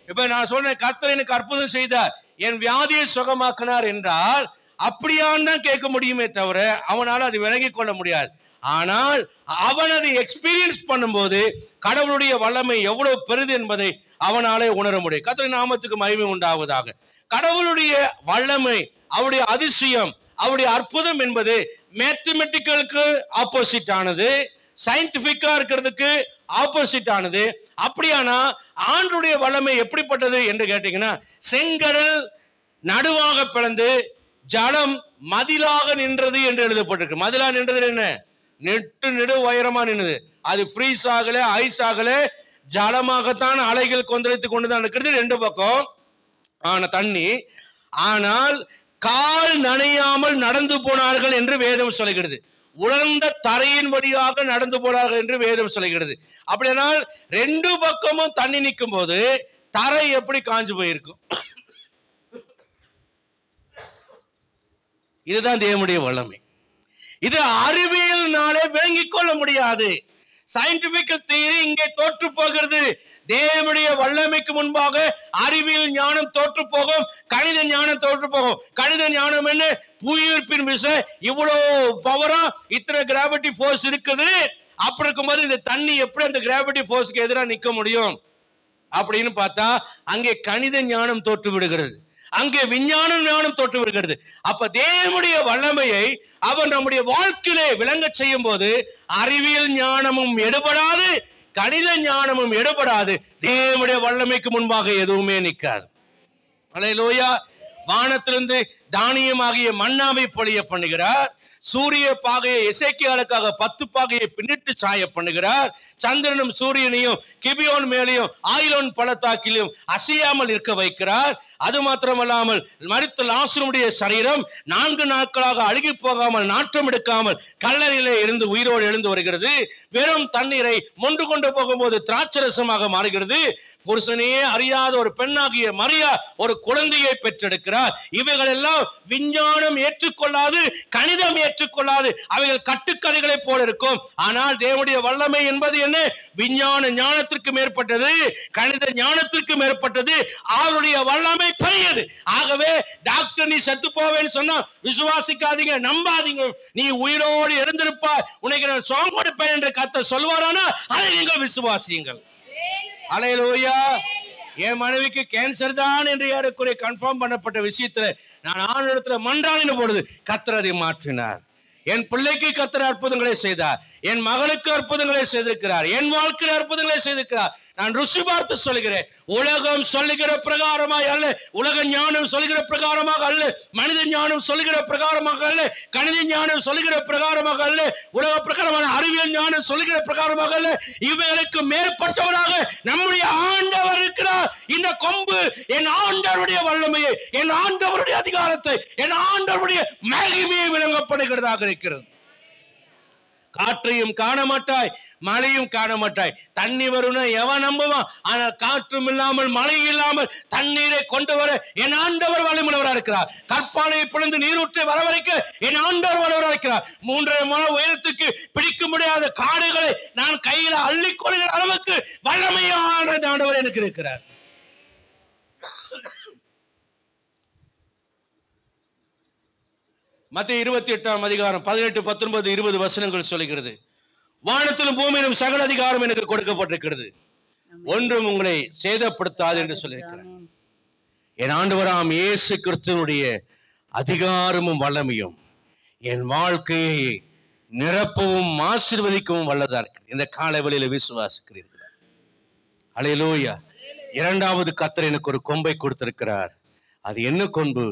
இப்ப நான் சொன்னேன், கர்த்தர் எனக்கு அற்புதம் செய்தார், என் வியாதியை சுகமாக்கினார் என்றால் அப்படியான் தான் கேட்க முடியுமே தவிர அவனால் அது விளங்கிக் கொள்ள முடியாது. ஆனால் அவன் அதை எக்ஸ்பீரியன்ஸ் பண்ணும்போது கடவுளுடைய வல்லமை எவ்வளவு பெரிது என்பதை அவனாலே உணர முடியும். கர்த்தரின் நாமத்துக்கு மகிமை உண்டாவதாக. கடவுளுடைய வல்லமை, அவருடைய அதிசயம், அவருடைய அற்புதம் என்பது மேத்தமெட்டிக்கலுக்கு ஆப்போசிட் ஆனது, சயின்டிபிக்கா இருக்கிறதுக்கு ஆப்போசிட் ஆனது. அப்படியானா ஆண்டவருடைய வல்லமை எப்படிப்பட்டது என்று கேட்டீங்கன்னா, செங்கடல் நடுவாக பிளந்து ஜலம் மதிலாக நின்றது என்று எழுதப்பட்டிருக்கு. மதிலா நின்றது என்ன? நெடு உயரமா நின்றது. அது ஃப்ரீஸ் ஆகல, ஐஸ் ஆகல, ஜலமாகத்தான் அலைகள் கொந்தளித்து கொண்டுதான் இருக்கிறது 2 பக்கம் ஆன தண்ணி. ஆனால் கால் நனையாமல் நடந்து போனார்கள் என்று வேதம் சொல்கிறது. உலர்ந்த தரையின் வழியாக நடந்து போனார்கள் என்று வேதம் சொல்கிறது. அப்படியானால் 2 பக்கமும் தண்ணி நிற்கும் போது தரை எப்படி காஞ்சு போயிருக்கும்? இதுதான் தேவனுடைய வல்லமை. இது அறிவியல்னாலே விளங்கிக் கொள்ள முடியாது, சயின்டிபிக்கல் தியரி இங்கே தோற்று போகிறது. தேவனுடைய வல்லமைக்கு முன்பாக அறிவியல் ஞானம் தோற்று போகும், கணித ஞானம் தோற்று போகும். கணித ஞானம் என்ன? புவியீர்ப்பின் விசை இவ்வளவு பவரா, இத்தனை கிராவிட்டி ஃபோர்ஸ் இருக்குது. அப்படி இருக்கும்போது இந்த தண்ணி எப்படி அந்த கிராவிட்டி ஃபோர்ஸ்க்கு எதிராக நிக்க முடியும் அப்படின்னு பார்த்தா அங்கே கணித ஞானம் தோற்று விடுகிறது, அங்கே விஞ்ஞான ஞானம் தோற்று விடுகிறது. அப்ப தேவனுடைய வல்லமையை அவர் நம்முடைய வாழ்க்கையிலே விளங்க செய்யும் போது அறிவியல் ஞானமும் எடுபடாது, கணித ஞானமும் எடுபடாது. தேவனுடைய வல்லமைக்கு முன்பாக எதுவுமே நிற்காது. அல்லேலூயா. வானத்திலிருந்து தானியமாகிய மன்னாவை பொழிய பண்ணுகிறார். சூரிய பாகையை எசேக்கியாளுக்காக 10 பாகையை பின்னிட்டு சாய பண்ணுகிறார். சந்திரனும் சூரியனையும் கிபியோன் மேலையும் ஆயிலோன் பள்ளத்தாக்கிலும் அசையாமல் இருக்க வைக்கிறார். அது மாத்திரமல்லாமல் மரித்த லாசருடைய சரீரம் 4 நாட்களாக அழுகி போகாமல் நாற்றம் எடுக்காமல் கல்லறையிலே இருந்து உயிரோடு எழுந்து வருகிறது. வெறும் தண்ணீரை மொண்டு கொண்டு போகும்போது திராட்சரசமாக மாறுகிறது. புருஷனையே அறியாத ஒரு பெண்ணாகிய மரியா ஒரு குழந்தையை பெற்றெடுக்கிறார். இவைகள் எல்லாம் விஞ்ஞானம் ஏற்றுக்கொள்ளாது, கணிதம் ஏற்றுக்கொள்ளாது, அவைகள் கட்டுக்கதைகளை போல இருக்கும். ஆனால் தேவனுடைய வல்லமை என்பது என்ன? விஞ்ஞான ஞானத்திற்கு மேற்பட்டது, கணித ஞானத்திற்கு மேற்பட்டது. அவருடைய வல்லமை பெரியது. ஆகவே டாக்டர் நீ செத்து போவேன்னு சொன்னா விசுவாசிக்காதீங்க, நம்பாதீங்க. நீ உயிரோடு எழுந்திருப்பாய், உனக்கு நான் சுகம் கொடுப்பேன் என்று கர்த்தர் சொல்வாரானா அதை நீங்கள் விசுவாசியுங்கள். அல்லேலூயா. என் மனைவிக்கு கேன்சர் தான் என்று ஏறக்குறைய கன்ஃபார்ம் பண்ணப்பட்ட விஷயத்துல நான் ஆண்டவரிடத்துல மன்றாடின பொழுது கர்த்தர் அதை மாற்றினார். என் பிள்ளைக்கு கர்த்தர் அற்புதங்களை செய்தார், என் மகளுக்கு அற்புதங்களை செய்திருக்கிறார், என் வாழ்க்கையில் அற்புதங்களை செய்திருக்கிறார். நான் ருசி பார்த்து சொல்கிறேன். உலகம் சொல்லுகிற பிரகாரமாக அல்ல, உலக ஞானம் சொல்லுகிற பிரகாரமாக அல்ல, மனித ஞானம் சொல்லுகிற பிரகாரமாக அல்ல, கணித ஞானம் சொல்லுகிற பிரகாரமாக அல்ல, உலக பிரகாரமான அறிவியல் ஞானம் சொல்லுகிற பிரகாரமாக அல்ல, இவைகளுக்கு மேற்பட்டவராக நம்முடைய ஆண்டவர் இருக்கிறார். இந்த கொம்பு என் ஆண்டவருடைய வல்லமையை, என் ஆண்டவருடைய அதிகாரத்தை, என் ஆண்டவருடைய மகிமையை விளங்கப்படுகிறதாக இருக்கிறது. காற்றையும் காண மாட்டாய், மழையும் காண மாட்டாய். தண்ணி வரும்னா எவன் நம்புவான்? ஆனால் காற்றும் இல்லாமல் மழை இல்லாமல் தண்ணீரை கொண்டு வர என் ஆண்டவர் வல்லமையுள்ளவராக இருக்கிறார். கற்பாலையை பிளந்து நீரூற்றை வரவழைக்க என் ஆண்டவர் வல்லவராக இருக்கிறார். 3.5 முழ உயரத்துக்கு பிடிக்க முடியாத காடுகளை நான் கையில் அள்ளிக்கொள்கிற அளவுக்கு வல்லமையான ஆண்டவர் எனக்கு இருக்கிறார். மத்தேயு 28ஆம் அதிகாரம் 18, 19, 20 வசனங்கள் சொல்லுகிறது. வானத்திலும் பூமியிலும் சகல அதிகாரம் எனக்கு கொடுக்கப்பட்டிருக்கிறது, ஒன்றும் உங்களை சேதப்படுத்தாது என்று சொல்லியிருக்கிறார். என் ஆண்டவராம் இயேசு கிறிஸ்துவினுடைய அதிகாரமும் வல்லமையும் என் வாழ்க்கையை நிரப்பவும் ஆசீர்வதிக்கவும் வல்லதா இருக்கு. இந்த காலை வேளையில விசுவாசிக்கிறீர்களா? அல்லேலூயா. 2வது கர்த்தர் எனக்கு ஒரு கொம்பை கொடுத்திருக்கிறார். அது என்ன கொம்பு?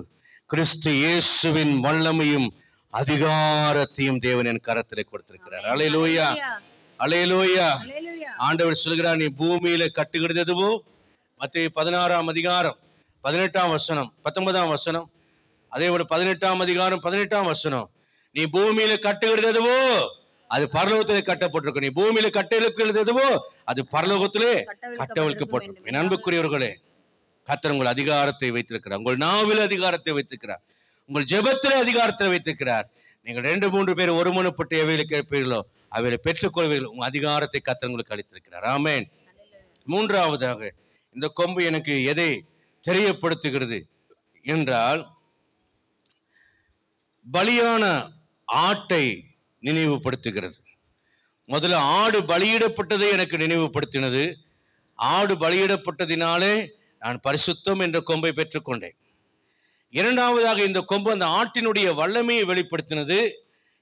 கிறிஸ்து இயேசுவின் வல்லமையும் அதிகாரத்தையும் தேவன் என் கரத்திலே கொடுத்திருக்கிறார். அல்லேலூயா, அல்லேலூயா. ஆண்டவர் சொல்கிறார், நீ பூமியில கட்டுகிறது எதுவோ, மத்தேயு 16ஆம் அதிகாரம் 18ஆம் வசனம் 19ஆம் வசனம், அதே போல 18ஆம் அதிகாரம் 18ஆம் வசனம், நீ பூமியில கட்டுகிறது எதுவோ அது பரலோகத்திலே கட்டப்பட்டிருக்கும், நீ பூமியில கட்டவிழ்க்கிறது எதுவோ அது பரலோகத்திலே கட்டவிழ்க்கப்பட்டிருக்கும். என் அன்புக்குரியவர்களே, கர்த்தர் உங்கள் அதிகாரத்தை வைத்திருக்கிறார், உங்கள் நாவில் அதிகாரத்தை வைத்திருக்கிறார், உங்கள் ஜெபத்திலே அதிகாரத்தை வைத்திருக்கிறார். நீங்கள் 2-3 பேர் ஒருமனப்பட்டு எவையில கேட்பீர்களோ அவையில பெற்றுக்கொள்வீர்கள். உங்கள் அதிகாரத்தை கர்த்தர் உங்களுக்கு அளித்திருக்கிறார். ஆமென். 3வதாக இந்த கொம்பு எனக்கு எதை தெரியப்படுத்துகிறது என்றால், பலியான ஆட்டை நினைவுபடுத்துகிறது. முதல்ல ஆடு பலியிடப்பட்டதை எனக்கு நினைவுபடுத்தினது. ஆடு பலியிடப்பட்டதினாலே நான் பரிசுத்தம் என்ற கொம்பை பெற்றுக்கொண்டேன். 2வதாக இந்த கொம்பு அந்த ஆட்டினுடைய வல்லமையை வெளிப்படுத்தினது.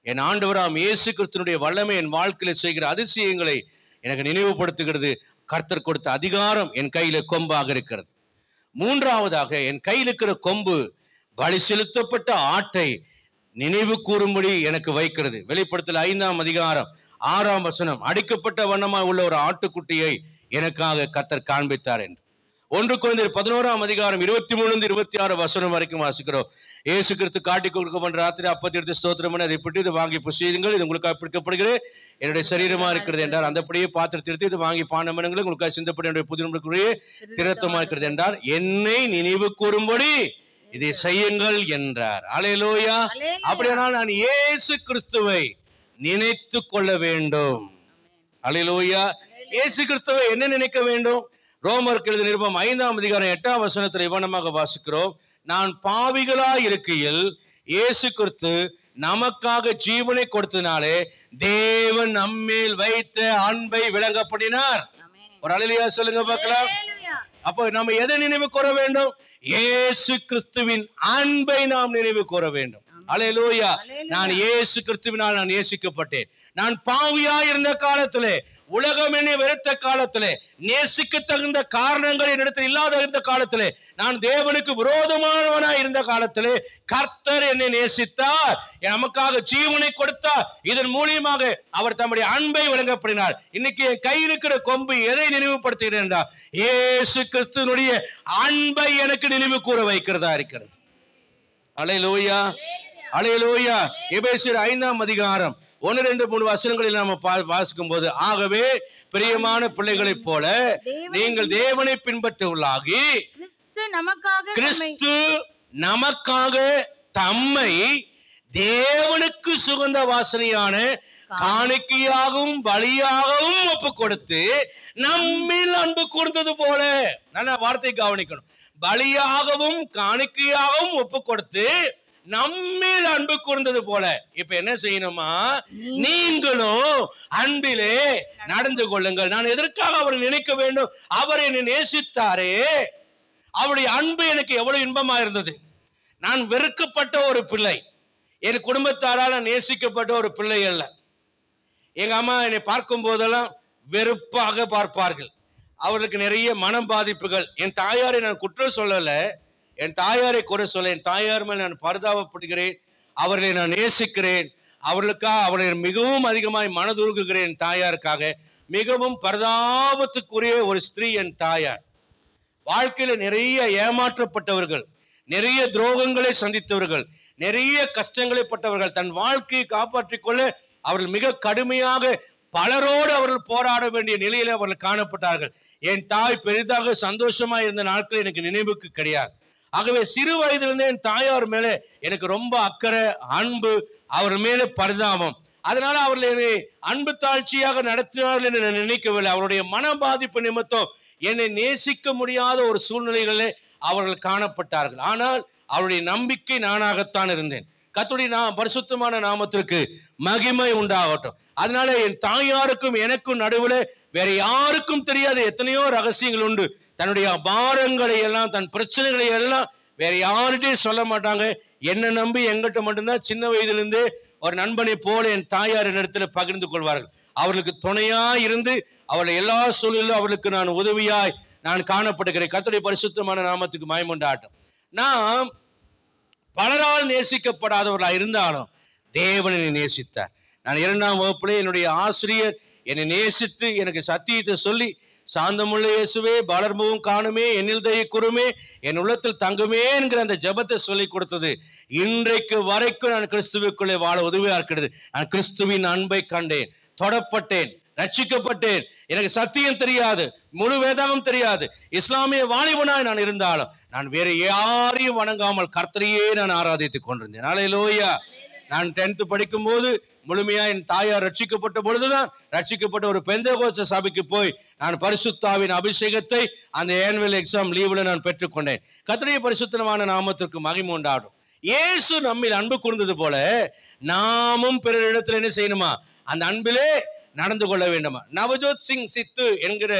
என் ஆண்டவராம் இயேசு கிறிஸ்துவினுடைய வல்லமை என் வாழ்க்கையில செய்கிற அதிசயங்களை எனக்கு நினைவுபடுத்துகிறது. கர்த்தர் கொடுத்த அதிகாரம் என் கையில கொம்பாக இருக்கிறது. 3வதாக என் கையில் இருக்கிற கொம்பு பலி செலுத்தப்பட்ட ஆட்டை நினைவு கூறும்படி எனக்கு வைக்கிறது. வெளிப்படுத்தல் 5ஆம் அதிகாரம் 6ஆம் வசனம், அடிக்கப்பட்ட வண்ணமாக உள்ள ஒரு ஆட்டுக்குட்டியை எனக்காக கர்த்தர் காண்பித்தார் என்று. 1 கொரிந்தியர் 11ஆம் அதிகாரம் 23-26 வசனம் வரைக்கும் வாசிக்கிறோம். இயேசு கிறிஸ்து காட்டி கொடுக்கப்பட்ட ராத்திரி அப்பத்தை எடுத்து ஸ்தோத்திரம் பண்ணி அதை பிடித்து இது வாங்கி புசியுங்கள், இது உங்களுக்காக பிடிக்கப்படுகிறது, என்னுடைய சரீரமா இருக்கிறது என்றார். அந்தபடியே பாத்திரத்தை எடுத்து இது வாங்கி பானம் பண்ணுங்கள், உங்களுக்காக சிந்தப்படி என்னுடைய புதிய திரத்தமா இருக்கிறது என்றார். என்னை நினைவு கூறும்படி இதை செய்யுங்கள் என்றார். அல்லேலூயா. அப்படியானால் நான் இயேசு கிறிஸ்துவை நினைத்து கொள்ள வேண்டும். அல்லேலூயா. இயேசு கிறிஸ்துவை என்ன நினைக்க வேண்டும்? ரோமருக்கு எழுதிய நிருபம் 5ஆம் அதிகாரம் 8ஆம் வசனத்தில் இவனமாக வாசிக்கிறோம். நான் பாவிகளாய் இருக்கையில் இயேசு கிறிஸ்து நமக்காக ஜீவனை கொடுத்தனாலே தேவன் நம்மேல் வைத்த அன்பை விளங்கப்படினார். ஒரு அல்லேலூயா சொல்லுங்க பார்க்கலாம். அப்போ நம்ம எதை நினைவு கூற வேண்டும்? இயேசு கிறிஸ்துவின் அன்பை நாம் நினைவு கூற வேண்டும். அல்லேலூயா. நான் இயேசு கிறிஸ்துவினால் நான் நேசிக்கப்பட்டேன். நான் பாவியாய் இருந்த காலத்திலே, உலகம் என்னை வெறுத்த காலத்திலே, நேசிக்க தகுந்த காரணங்கள் என்னிடத்தில் இல்லாத இருந்த காலத்திலே, நான் தேவனுக்கு விரோதமானவனாய் இருந்த காலத்திலே கர்த்தர் என்னை நேசித்தார், நமக்காக ஜீவனை கொடுத்தார். இதன் மூலியமாக அவர் தம்முடைய அன்பை வழங்கப்படினார். இன்னைக்கு என் கையில் இருக்கிற கொம்பு எதை நினைவுபடுத்துகிறேன் என்றால் இயேசு கிறிஸ்துவினுடைய அன்பை எனக்கு நினைவு கூற வைக்கிறதா இருக்கிறது. அல்லேலூயா, அல்லேலூயா. எபேசியர் 5ஆம் அதிகாரம் 1, 2, 3 வசனங்களில் நாம வாசிக்கும் போது, ஆகவே பிரியமான பிள்ளைகளைப் போல நீங்கள் தேவனை பின்பற்றுவர்களாகி கிறிஸ்து நமக்காக தம்மை தேவனுக்கு சுகந்த வாசனையான காணிக்கையாகவும் பலியாகவும் ஒப்பு கொடுத்து நம்மில் அன்பு கூர்ந்தது போல. நல்ல வார்த்தை கவனிக்கணும். பலியாகவும் காணிக்கையாகவும் ஒப்பு கொடுத்து நம்மில் அன்பு கூர்ந்தது போல. இப்ப என்ன செய்யணுமா? நீங்களும் அன்பிலே நடந்து கொள்ளுங்கள். நான் எதற்காக அவர் நினைக்க வேண்டும்? அவர் என்னை நேசித்தாரே, அவருடைய அன்பு எனக்கு எவ்வளவு இன்பமா இருந்தது. நான் வெறுக்கப்பட்ட ஒரு பிள்ளை, என் குடும்பத்தாரால் நேசிக்கப்பட்ட ஒரு பிள்ளை அல்ல. எங்க அம்மா என்னை பார்க்கும் போதெல்லாம் வெறுப்பாக பார்ப்பார்கள். அவர்களுக்கு நிறைய மனம் பாதிப்புகள். என் தாயாரை நான் குற்றம் சொல்லல, என் தாயாரை குறை சொல்ல, என் தாயார் மேல் நான் பரிதாபப்படுகிறேன். அவர்களை நான் நேசிக்கிறேன். அவர்களுக்காக அவர்களை மிகவும் அதிகமாய் மனதுருகுகிறேன். என் தாயாருக்காக மிகவும் பரிதாபத்துக்குரிய ஒரு ஸ்திரீ என் தாயார். வாழ்க்கையில நிறைய ஏமாற்றப்பட்டவர்கள், நிறைய துரோகங்களை சந்தித்தவர்கள், நிறைய கஷ்டங்களை பட்டவர்கள். தன் வாழ்க்கையை காப்பாற்றிக் கொள்ள அவர்கள் மிக கடுமையாக பலரோடு அவர்கள் போராட வேண்டிய நிலையில அவர்கள் காணப்பட்டார்கள். என் தாய் பெரிதாக சந்தோஷமா இருந்த நாட்கள் எனக்கு நினைவுக்கு கிடையாது. ஆகவே சிறு வயதிலிருந்தே என் தாயார் மேல எனக்கு ரொம்ப அக்கறை, அன்பு, அவர் மேல பரிதாபம். அதனால அவர்கள் என்னை அன்பு தாழ்ச்சியாக நடத்தினார்கள் என்று நான் நினைக்கவில்லை. அவருடைய மன பாதிப்பு நிமித்தம் என்னை நேசிக்க முடியாத ஒரு சூழ்நிலைகளிலே அவர்கள் காணப்பட்டார்கள். ஆனால் அவருடைய நம்பிக்கை நானாகத்தான் இருந்தேன். கர்த்தருடைய பரிசுத்தமான நாமத்திற்கு மகிமை உண்டாகட்டும். அதனால என் தாயாருக்கும் எனக்கும் நடுவில் வேற யாருக்கும் தெரியாத எத்தனையோ ரகசியங்கள் உண்டு. தன்னுடைய பாரங்களை எல்லாம், தன் பிரச்சனைகளை எல்லாம் வேற யார்கிட்டையும் சொல்ல மாட்டாங்க. என்ன நம்பி எங்கிட்ட மட்டும்தான் சின்ன வயதிலிருந்து ஒரு நண்பனை போல என் தாயார் என்னிடத்துல பகிர்ந்து கொள்வார்கள். அவர்களுக்கு துணையா இருந்து அவளை எல்லா சூழலிலும் அவர்களுக்கு நான் உதவியாய் நான் காணப்படுகிறேன். கர்த்தருடைய பரிசுத்தமான நாமத்துக்கு மகிமை உண்டாகட்டும். நாம் பலரால் நேசிக்கப்படாதவர்களாக இருந்தாலும் தேவன் என்னை நேசித்தார். நான் 2ஆம் வகுப்பிலே என்னுடைய ஆசிரியர் என்னை நேசித்து எனக்கு சத்தியத்தை சொல்லி, சாந்தமுள்ள இயேசுவே, வளர்முகம் காணுமே, என்னில் தயை கூறுமே, என் உள்ளத்தில் தங்குமே என்கிற அந்த ஜெபத்தை சொல்லி கொடுத்தது இன்றைக்கு வரைக்கும் நான் கிறிஸ்துவுக்குள்ளே வாழ உதவியா இருக்கிறது. நான் கிறிஸ்துவின் அன்பை கண்டேன், தொடப்பட்டேன், ரட்சிக்கப்பட்டேன். எனக்கு சத்தியம் தெரியாது, முழு வேதாகம் தெரியாது, இஸ்லாமிய வாலிபனாய் நான் இருந்தாலும் நான் வேற யாரையும் வணங்காமல் கர்த்தரையே நான் ஆராதித்துக் கொண்டிருந்தேன். அல்லேலூயா. நான் 10th படிக்கும் போது முழுமையா என் தாயார் ரட்சிக்கப்பட்ட பொழுதுதான், ரட்சிக்கப்பட்ட ஒரு பெந்தேகோஸ்தே சபைக்கு போய் நான் பரிசுத்தாவின் அபிஷேகத்தை அந்த ஆனுவல் எக்ஸாம் லீவ்ல நான் பெற்றுக்கொண்டேன். கர்த்தருடைய பரிசுத்தமான நாமத்திற்கு மகிமை உண்டாகட்டும். இயேசு நம்மில் அன்பு கூர்ந்தது போல நாமும் பிறரிடத்தில் என்ன செய்யணுமா? அந்த அன்பிலே நடந்து கொள்ள வேண்டுமா? நவஜோத் சிங் சித்து என்கிற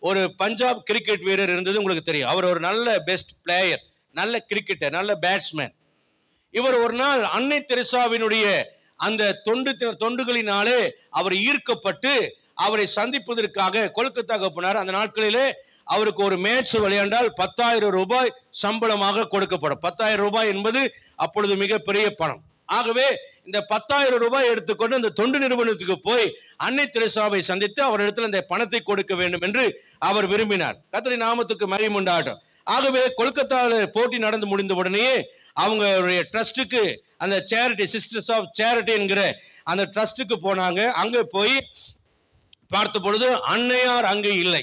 ஒரு பஞ்சாப் கிரிக்கெட் வீரர் இருந்தது உங்களுக்கு தெரியும். அவர் ஒரு நல்ல பெஸ்ட் பிளேயர், நல்ல கிரிக்கெட்டர், நல்ல பேட்ஸ்மேன். இவர் ஒரு நாள் அன்னை தெரசாவினுடைய அந்த தொண்டுகளினாலே அவர் ஈர்க்கப்பட்டு அவரை சந்திப்பதற்காக கொல்கத்தாக்கு போனார். அந்த நாட்களிலே அவருக்கு ஒரு மேட்ச் விளையாண்டால் 10,000 ரூபாய் சம்பளமாக கொடுக்கப்படும். 10,000 ரூபாய் என்பது அப்பொழுது மிகப்பெரிய பணம். ஆகவே இந்த 10,000 ரூபாய் எடுத்துக்கொண்டு இந்த தொண்டு நிறுவனத்துக்கு போய் அன்னை தெரசாவை சந்தித்து அவரிடத்தில் இந்த பணத்தை கொடுக்க வேண்டும் என்று அவர் விரும்பினார். கர்த்தருடைய நாமத்துக்கு மகிமை உண்டாகட்டும். ஆகவே கொல்கத்தாவில் போட்டி நடந்து முடிந்த உடனே அவங்களுடைய ட்ரஸ்டுக்கு, அந்த சேரிட்டி, சிஸ்டர்ஸ் ஆஃப் சேரிட்டி என்கிற அந்த ட்ரஸ்டுக்கு போனாங்க. அங்கே போய் பார்த்த பொழுது அன்னையார் அங்கே இல்லை.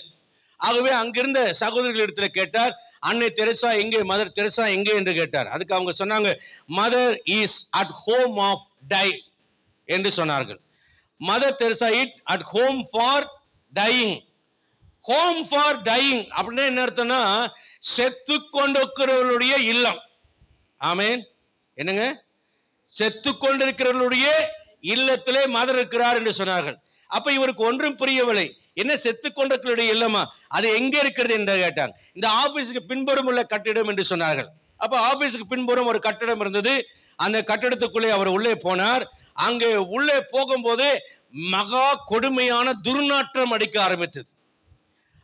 ஆகவே அங்கிருந்த சகோதரிகள் இடத்துல கேட்டார், அன்னை தெரசா எங்கே, மதர் தெரசா எங்கே என்று கேட்டார். அதுக்கு அவங்க சொன்னாங்க, mother is at home of die என்று சொன்னார்கள். Mother Teresa it at home for dying. Home for dying அப்படின்னா என்ன அர்த்தம்னா செத்து கொண்டிருக்கிறவர்களுடைய இல்லம். ஆமேன். என்னங்க? செத்து கொண்டிருக்கிறவர்களுடைய இல்லத்திலே மதர் இருக்கிறார் என்று சொன்னார்கள். அப்ப இவருக்கு ஒன்றும் புரியவில்லை. என்ன செத்து கொண்டிருக்கிறவருடைய இல்லமா, அது எங்க இருக்கிறது என்று கேட்டாங்க. இந்த ஆபீஸுக்கு பின்புறம் உள்ள கட்டிடம் என்று சொன்னார்கள். அப்ப ஆபீஸுக்கு பின்புறம் ஒரு கட்டிடம் இருந்தது. அந்த கட்டிடத்துக்குள்ளே அவர் உள்ளே போனார். அங்கே உள்ளே போகும்போது மகா கொடுமையான துர்நாற்றம் அடிக்க ஆரம்பித்தது.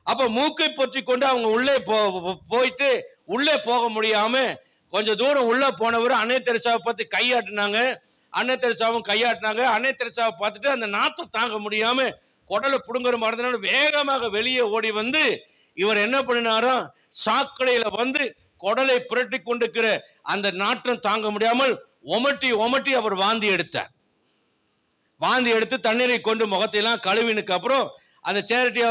அப்ப மூக்கை பொற்றி கொண்டு அவங்க உள்ளே போயிட்டு உள்ளே போக முடியாம கொஞ்சம் தூரம் உள்ள போனவர் அன்னை தெரசாவை பத்தி கையாட்டினாங்க. அன்னை தெரசாவும் கையாட்டினாங்க. அன்னை தெரசாவை பார்த்துட்டு அந்த நாத்தம் தாங்க முடியாம குடலை புடுங்குற மாதிரி வேகமாக வெளியே ஓடி வந்து இவர் என்ன பண்ணினாராம், சாக்கடையில வந்து குடலை புரட்டி கொண்டிருக்கிற அந்த நாற்றம் தாங்க முடியாமல் ஒமட்டி அவர் வாந்தி எடுத்தார். வாந்தி எடுத்து தண்ணீரை கொண்டு முகத்தையெல்லாம் கழுவினுக்கு அப்புறம் அந்த சேரிட்டி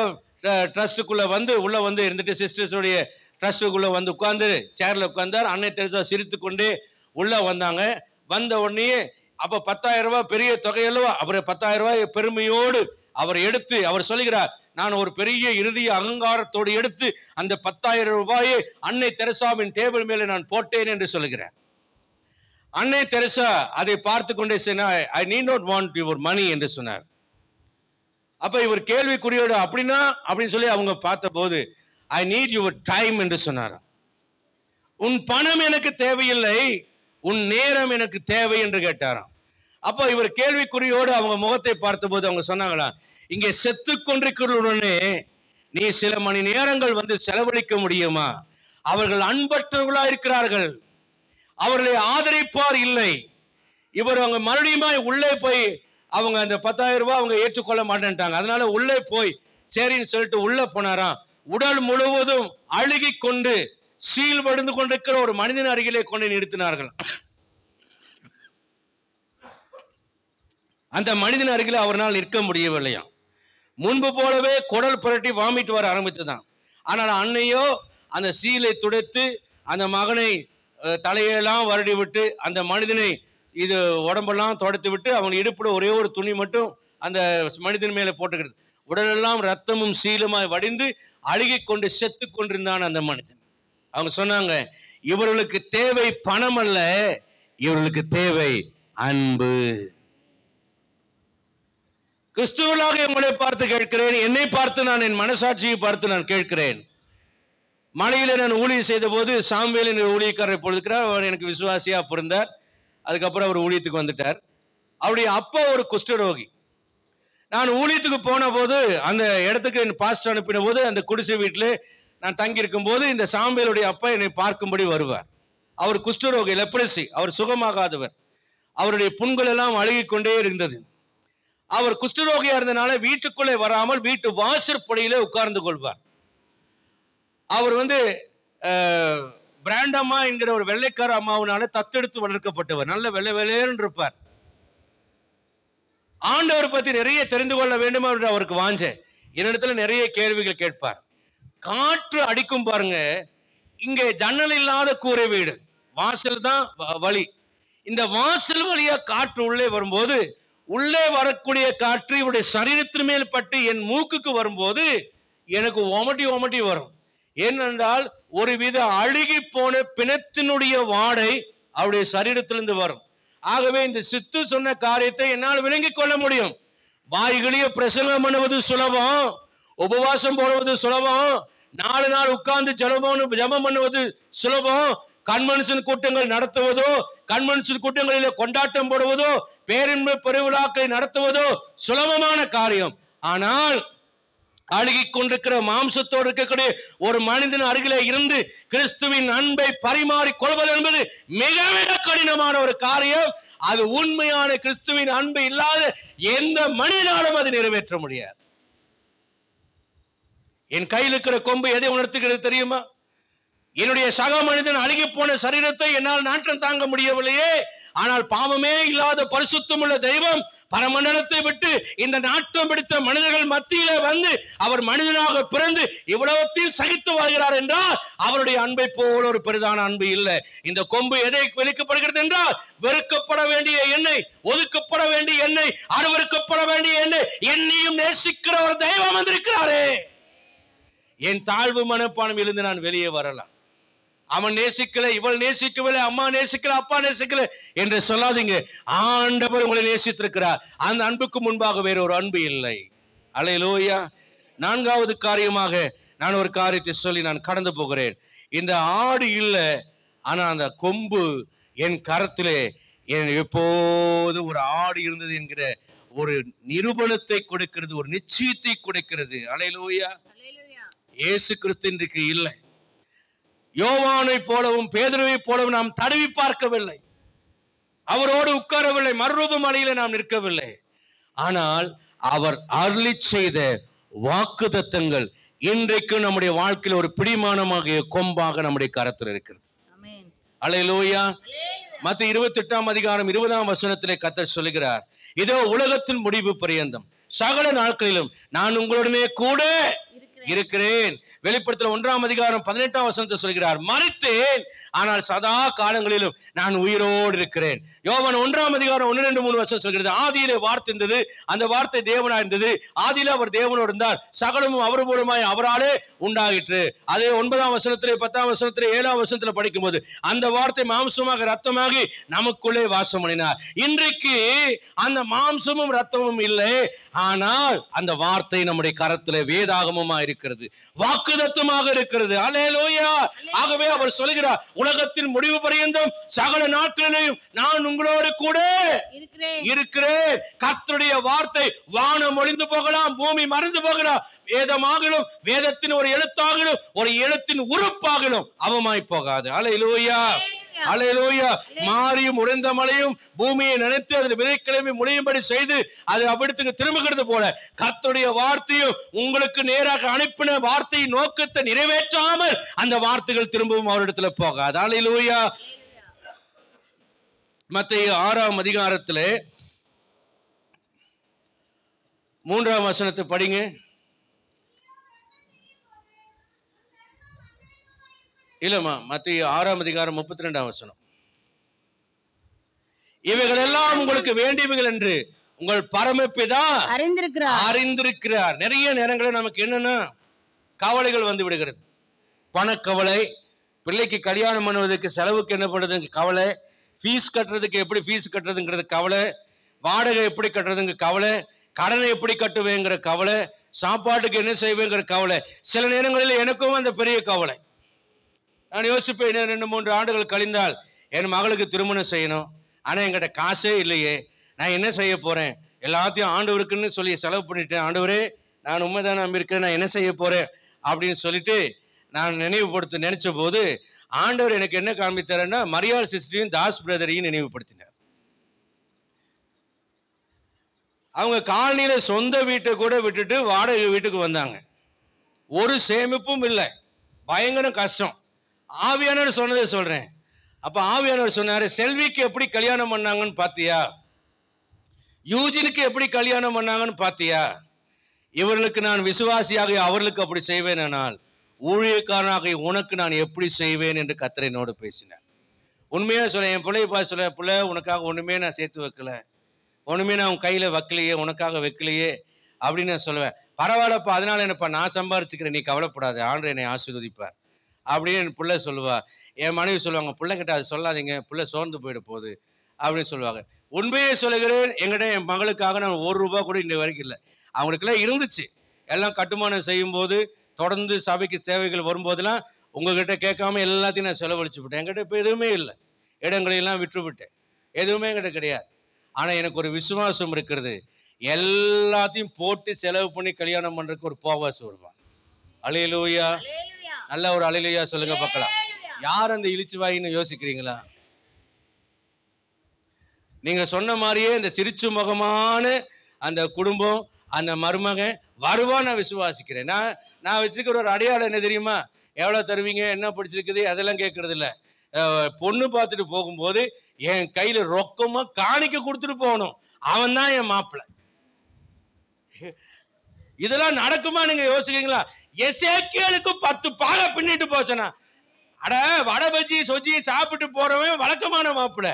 ட்ரஸ்டுக்குள்ள வந்து உள்ள வந்து இருந்துட்டு சிஸ்டர்ஸுடைய ட்ரஸ்டுக்குள்ள வந்து உட்கார்ந்து சேர்ல உட்கார்ந்தார். அன்னை தெரசா சிரித்து கொண்டே உள்ள வந்தாங்க. வந்த உடனே அப்ப 10,000 ரூபாய் பெரிய தொகையல்லவா, அப்புறம் 10,000 ரூபாய் பெருமையோடு அவர் எடுத்து அவர் சொல்லுகிறார், நான் ஒரு பெரிய இறுதிய அகங்காரத்தோடு எடுத்து அந்த 10,000 ரூபாயை அன்னை தெரசாவின் டேபிள் மேலே நான் போட்டேன் என்று சொல்லுகிறார். அன்னை தெரசா அதை பார்த்து கொண்டே சொன்னார், I need not want your money என்று சொன்னார். அப்ப இவர் கேள்விக்குறியோடு அப்படின்னா அப்படின்னு சொல்லி அவங்க பார்த்த போது ஐ நீட் யுவர் டைம் என்று சொன்னார். உன் பணம் எனக்கு தேவையில்லை, உன் நேரம் எனக்கு தேவை என்று கேட்டாராம். அப்போ இவர் கேள்விக்குறியோடு அவங்க முகத்தை பார்த்த போது அவங்க சொன்னாங்களா, இங்கே செத்து கொண்டிருக்கிறவுடனே நீ சில மணி நேரங்கள் வந்து செலவழிக்க முடியுமா? அவர்கள் அன்பற்றவர்களா இருக்கிறார்கள், அவர்களை ஆதரிப்பார் இல்லை. இவர் அவங்க மறுபடியும் உள்ளே போய் அவங்க அந்த 10,000 ரூபாய் அவங்க ஏற்றுக்கொள்ள மாட்டேன்ட்டாங்க. அதனால உள்ளே போய் சரின்னு சொல்லிட்டு உள்ள போனாராம். உடல் முழுவதும் அழுகி கொண்டு சீல் வடிந்து கொண்டிருக்கிற ஒரு மனிதன் அருகிலே கொண்டு நிறுத்தினார்கள். அந்த மனிதன் அருகில் அவரால் நிற்க முடியவில்லையா. முன்பு போலவே குடல் புரட்டி வாமிட்டு வர ஆரம்பித்துதான். ஆனால் அன்னையோ அந்த சீலை துடைத்து அந்த மகனை தலையெல்லாம் வருடி விட்டு அந்த மனிதனை இது உடம்பெல்லாம் துடைத்து விட்டு அவன் இடுப்புல ஒரே ஒரு துணி மட்டும் அந்த மனிதன் மேல போட்டுக்கிறது. உடலெல்லாம் ரத்தமும் சீலுமாய் வடிந்து அழுகி கொண்டு செத்து கொண்டிருந்தான் அந்த மனிதன். அவங்க சொன்னாங்க, இவர்களுக்கு தேவை பணம் அல்ல, இவர்களுக்கு தேவை அன்பு. கிறிஸ்துவனாக உங்களை பார்த்து கேட்கிறேன், என்னை பார்த்து நான் என் மனசாட்சியை பார்த்து நான் கேட்கிறேன். மலையில நான் ஊழியம் செய்த போது சாமுவேலின் ஊழியக்காரரை பொழுதுக்கிறார். அவர் எனக்கு விசுவாசியா பிறந்தார். அதுக்கப்புறம் அவர் ஊழியத்துக்கு வந்துட்டார். அவருடைய அப்பா ஒரு குஷ்டரோகி. நான் ஊழியத்துக்கு போன போது அந்த இடத்துக்கு என் பாஸ்டர் அனுப்பின போது அந்த குடிசை வீட்டில் நான் தங்கி இருக்கும் போது இந்த சாமுவேலுடைய அப்பா என்னை பார்க்கும்படி வருவார். அவர் குஷ்டரோகி, லெப்ரசி, அவர் சுகமாகாதவர். அவருடைய புண்கள் எல்லாம் அழுகி கொண்டே இருந்தது. அவர் குஷ்டரோகியா இருந்தனால வீட்டுக்குள்ளே வராமல் வீட்டு வாசற்படியிலே உட்கார்ந்து கொள்வார். அவர் வந்து பிராண்டம்மா என்கிற ஒரு வெள்ளைக்கார அம்மாவினால தத்தெடுத்து வளர்க்கப்பட்டவர். நல்ல வெள்ளை வெள்ளையர்னு இருப்பார். ஆண்டவர் பத்தி நிறைய தெரிந்து கொள்ள வேண்டும் என்று அவருக்கு வாஞ்ச. என்னிடத்துல நிறைய கேள்விகள் கேட்பார். காற்று அடிக்கும் பாருங்க, இங்கே ஜன்னல் இல்லாத கூரை வீடு, வாசல் தான் வழி. இந்த வாசல் வழியா காற்று உள்ளே வரும்போது உள்ளே வரக்கூடிய காற்று இவருடைய சரீரத்தின் மேல் பட்டு என் மூக்குக்கு வரும்போது எனக்கு ஒமட்டி வரும். ஏனென்றால் ஒருவித அழுகி போன பிணத்தினுடைய வாடை அவருடைய சரீரத்திலிருந்து வரும். ஆகவே இந்த சித்து சொன்ன காரியத்தை என்னால் விளங்கிக் கொள்ள முடியும். வாய்களிய பிரசங்கம் பண்ணுவது சுலபம், உபவாசம் போடுவது சுலபம், 4 நாள் உட்கார்ந்து ஜெபம் பண்ணுவது சுலபம், கன்வென்ஷன் கூட்டங்கள் நடத்துவதோ, கன்வென்ஷன் கூட்டங்களில் கொண்டாட்டம் போடுவதோ, பேரின்ப பெருவிழாக்களை நடத்துவதோ சுலபமான காரியம். ஆனால் அழுகி கொண்டிருக்கிற மாம்சத்தோடு இருக்கக்கூடிய ஒரு மனிதன் அருகிலே இருந்து கிறிஸ்துவின் அன்பை பரிமாறி கொள்வது என்பது மிக மிக கடினமான ஒரு காரியம். அது உண்மையான கிறிஸ்துவின் அன்பு இல்லாத எந்த மனிதனாலும் அது நிறைவேற்ற முடியாது. என் கையில் இருக்கிற கொம்பு எதை உணர்த்துகிறது தெரியுமா? என்னுடைய சக மனிதன் அழுகி போன சரீரத்தை என்னால் நாட்டம் தாங்க முடியவில்லையே, ஆனால் பாவமே இல்லாத பரிசுத்தம் உள்ள தெய்வம் பரமண்டலத்தை விட்டு இந்த நாட்டம் பிடித்த மனிதர்கள் மத்தியிலே வந்து அவர் மனிதனாக பிறந்து இவ்வளவுத்தையும் சகித்து வாழ்கிறார் என்றால் அவருடைய அன்பை போல ஒரு பெரிதான அன்பு இல்லை. இந்த கொம்பு எதை வெளிக்கப்படுகிறது என்றால் வெறுக்கப்பட வேண்டிய என்னை, ஒதுக்கப்பட வேண்டிய என்னை, அருவருக்கப்பட வேண்டிய என்னை, என்னையும் நேசிக்கிற ஒரு தெய்வம் வந்திருக்கிறாரே. என் தாழ்வு மனப்பானம் இருந்து நான் வெளியே வரலாம். அவன் நேசிக்கல, இவள் நேசிக்கவில்லை, அம்மா நேசிக்கல, அப்பா நேசிக்கல என்று சொல்லாதீங்க. ஆண்டவர் உங்களை நேசித்திருக்கிறார். அந்த அன்புக்கு முன்பாக வேற ஒரு அன்பு இல்லை. அல்லேலூயா. நான்காவது காரியமாக நான் ஒரு காரியத்தை சொல்லி நான் கடந்து போகிறேன். இந்த ஆடு இல்லை, ஆனா அந்த கொம்பு என் கரத்திலே எப்போது ஒரு ஆடு இருந்தது என்கிற ஒரு நிரூபணத்தை கொடுக்கிறது, ஒரு நிச்சயத்தை கொடுக்கிறது. அல்லேலூயா. இயேசு கிறிஸ்து இன்றைக்கு இல்லை. யோவானை போலவும் பேதுருவை போலவும் நாம் தடவி பார்க்கவில்லை, அவரோடு உட்காரவில்லை, மறுரூப மலையில நாம் நிற்கவில்லை. ஆனால் அவர் அருளி செய்த வாக்குத்தத்தங்கள் இன்றைக்கு நம்முடைய வாழ்க்கையில் ஒரு பிடிமானமாக கொம்பாக நம்முடைய கரத்தில் இருக்கிறது. அல்லேலூயா. மத்தேயு 28 அதிகாரம் 20 வசனத்திலே கர்த்தர் சொல்லுகிறார், இதோ உலகத்தின் முடிவு பரியந்தம் சகல நாட்களிலும் நான் உங்களுடனே கூட இருக்கிறேன். வெளிப்படுத்தல் 1 அதிகாரம் 18 வசனத்தை சொல்கிறார், மரித்தேன் ஆனால் சதா காலங்களிலும் நான் உயிரோடு இருக்கிறேன். யோவான் 1 அதிகாரம் 1, 2, 3 வசனம் சொல்கிறது, ஆதியிலே வார்த்தை இருந்தது, அந்த வார்த்தை தேவனா இருந்தது, ஆதியிலே அவர் தேவனோடு இருந்தார், சகலமும் அவர் மூலமாய் அவராலே உண்டாயிற்று. அதே 9 வசனத்திலே 10 வசனத்திலே 7 வசனத்திலே படிக்கும் போது அந்த வார்த்தை மாம்சமாக ரத்தமாகி நமக்குள்ளே வாசம் பண்ணினார். இன்றைக்கு அந்த மாம்சமும் ரத்தமும் இல்லை, ஆனால் அந்த வார்த்தை நம்முடைய கரத்திலே வேதாகமமா இருக்கிறது, வாக்குத்தத்தமாக இருக்கிறது. அல்லேலூயா. ஆகவே அவர் சொல்கிறார், உலகத்தின் முடிவு பரியந்தம் சகல நாட்களிலும் நான் உங்களோடு கூட இருக்கிறேன். கர்த்தருடைய வார்த்தை வானம் ஒளிந்து போகலாம், பூமி மறந்து போகலாம், வேதமாகலும் வேதத்தின் ஒரு எழுத்தாகலும் ஒரு எழுத்தின் உறுப்பாகலும் அவமாய் போகாது. அல்லேலூயா. அல்லேலூயா. மாறியும் உடைந்த மலையும் பூமியை நினைத்து அதில் விதைக்கிழமை முனையும்படி செய்து அது அவ்விடத்துக்கு திரும்புகிறது போல கர்த்தருடைய வார்த்தையும் உங்களுக்கு நேராக அனுப்பின வார்த்தை நோக்கத்தை நிறைவேற்றாமல் அந்த வார்த்தைகள் திரும்பவும் அவரிடத்துல போகாது. அல்லேலூயா. மத்தேயு 6 அதிகாரத்திலே 3 வசனத்தை படிங்க. இல்லம்மா, மத்தேயு 6 அதிகாரம் 32 வசனம். இவைகள் எல்லாம் உங்களுக்கு வேண்டியவைகள் என்று உங்கள் பரமபிதா அறிந்திருக்கிறார். நிறைய நேரங்களில் நமக்கு என்னன்னா கவலைகள் வந்து விடுகிறது. பணக்கவலை, பிள்ளைக்கு கல்யாணம் பண்ணுவதற்கு செலவுக்கு என்ன பண்ணுறதுங்க கவலை, ஃபீஸ் கட்டுறதுக்கு எப்படி ஃபீஸ் கட்டுறதுங்கிறது கவலை, வாடகை எப்படி கட்டுறதுங்க கவலை, கடனை எப்படி கட்டுவேங்கிற கவலை, சாப்பாட்டுக்கு என்ன செய்வேங்கிற கவலை. சில நேரங்களில் எனக்கும் அந்த பெரிய கவலை. நான் யோசிப்பேன், 2-3 ஆண்டுகள் கழிந்தால் என் மகளுக்கு திருமணம் செய்யணும், ஆனால் என்கிட்ட காசே இல்லையே, நான் என்ன செய்ய போகிறேன், எல்லாத்தையும் ஆண்டவருக்குன்னு சொல்லி செலவு பண்ணிட்டேன், ஆண்டவரே நான் உண்மைதான் நம்பியிருக்கேன், நான் என்ன செய்ய போகிறேன் அப்படின்னு சொல்லிட்டு நான் நினைச்ச போது ஆண்டவர் எனக்கு என்ன காண்பித்தாருன்னா மரியாள் சிஸ்டரையும் தாஸ் பிரதரையும் நினைவுபடுத்தினார். அவங்க காலனியில் சொந்த வீட்டை கூட விட்டுட்டு வாடகை வீட்டுக்கு வந்தாங்க. ஒரு சேமிப்பும் இல்லை, பயங்கர கஷ்டம். ஆவியானவர் சொன்னதை சொல்றேன். அப்ப ஆவியானவர் சொன்னாரு, செல்விக்கு எப்படி கல்யாணம் பண்ணாங்கன்னு பாத்தியா, யூஜினுக்கு எப்படி கல்யாணம் பண்ணாங்கன்னு பாத்தியா, இவர்களுக்கு நான் விசுவாசியாக அவர்களுக்கு அப்படி செய்வேன், ஆனால் ஊழியக்காரனாக உனக்கு நான் எப்படி செய்வேன் என்று கர்த்தர் என்னோடு பேசினார். உண்மையா சொல்ல, என் பிள்ளைய பார்த்து சொல்ல, பிள்ளை உனக்காக ஒண்ணுமே நான் சேர்த்து வைக்கல, ஒண்ணுமே நான் உன் கையில வைக்கலையே, உனக்காக வைக்கலையே அப்படின்னு நான் சொல்லுவேன். பரவாயில்லப்பா, அதனால என்னப்பா நான் சம்பாரிச்சுக்கிறேன், நீ கவலைப்படாது, ஆண்டவர் என்னை ஆசீர்வதிப்பார் அப்படின்னு என் பிள்ளை சொல்லுவா. என் மனைவி சொல்லுவாங்க, பிள்ளைங்கிட்ட அது சொல்லாதீங்க, பிள்ளை சோர்ந்து போயிட போகுது அப்படின்னு சொல்லுவாங்க. உண்மையே சொல்லுகிறேன், என்கிட்ட என் மகளுக்காக நான் ₹1 கூட இன்னை வரைக்கும் இல்லை. அவங்களுக்கெல்லாம் இருந்துச்சு, எல்லாம் கட்டுமானம் செய்யும் போது தொடர்ந்து சபைக்கு தேவைகள் வரும்போதெல்லாம் உங்ககிட்ட கேட்காம எல்லாத்தையும் நான் செலவழிச்சு விட்டேன். என்கிட்ட இப்போ எதுவுமே இல்லை, இடங்களையெல்லாம் விட்டு விட்டேன், எதுவுமே என்கிட்ட கிடையாது. ஆனால் எனக்கு ஒரு விசுவாசம் இருக்கிறது, எல்லாத்தையும் போட்டு செலவு பண்ணி கல்யாணம் பண்றதுக்கு ஒரு போவாசம் வருவான். அல்லேலூயா. நல்ல ஒரு அல்லேலூயா சொல்லுங்க பார்க்கலாம். யார் அந்த இழிச்சு வாயின்னு யோசிக்கிறீங்களா? நீங்க சொன்ன மாதிரியே இந்த சிரிச்சு முகமான அந்த குடும்பம், அந்த மருமகன் வருவா நான் விசுவாசிக்கிறேன். நான் வச்சுக்கிற ஒரு அடையாளம் என்ன தெரியுமா? எவ்வளோ தருவீங்க, என்ன படிச்சிருக்குது, அதெல்லாம் கேட்கறது இல்லை. பொண்ணு பார்த்துட்டு போகும்போது என் கையில ரொக்கமா காணிக்க கொடுத்துட்டு போகணும். அவன் தான் என் மாப்பிள்ளை. இதெல்லாம் நடக்குமா நீங்க யோசிக்கிறீங்களா? எசேக்கியேலுக்கு 10 பாகை பின்னிட்டு போச்சனா, அட வடை பஜ்ஜி சொஜ்ஜி சாப்பிட்டு போறவன் வழக்கமான மாப்பிள்ளை.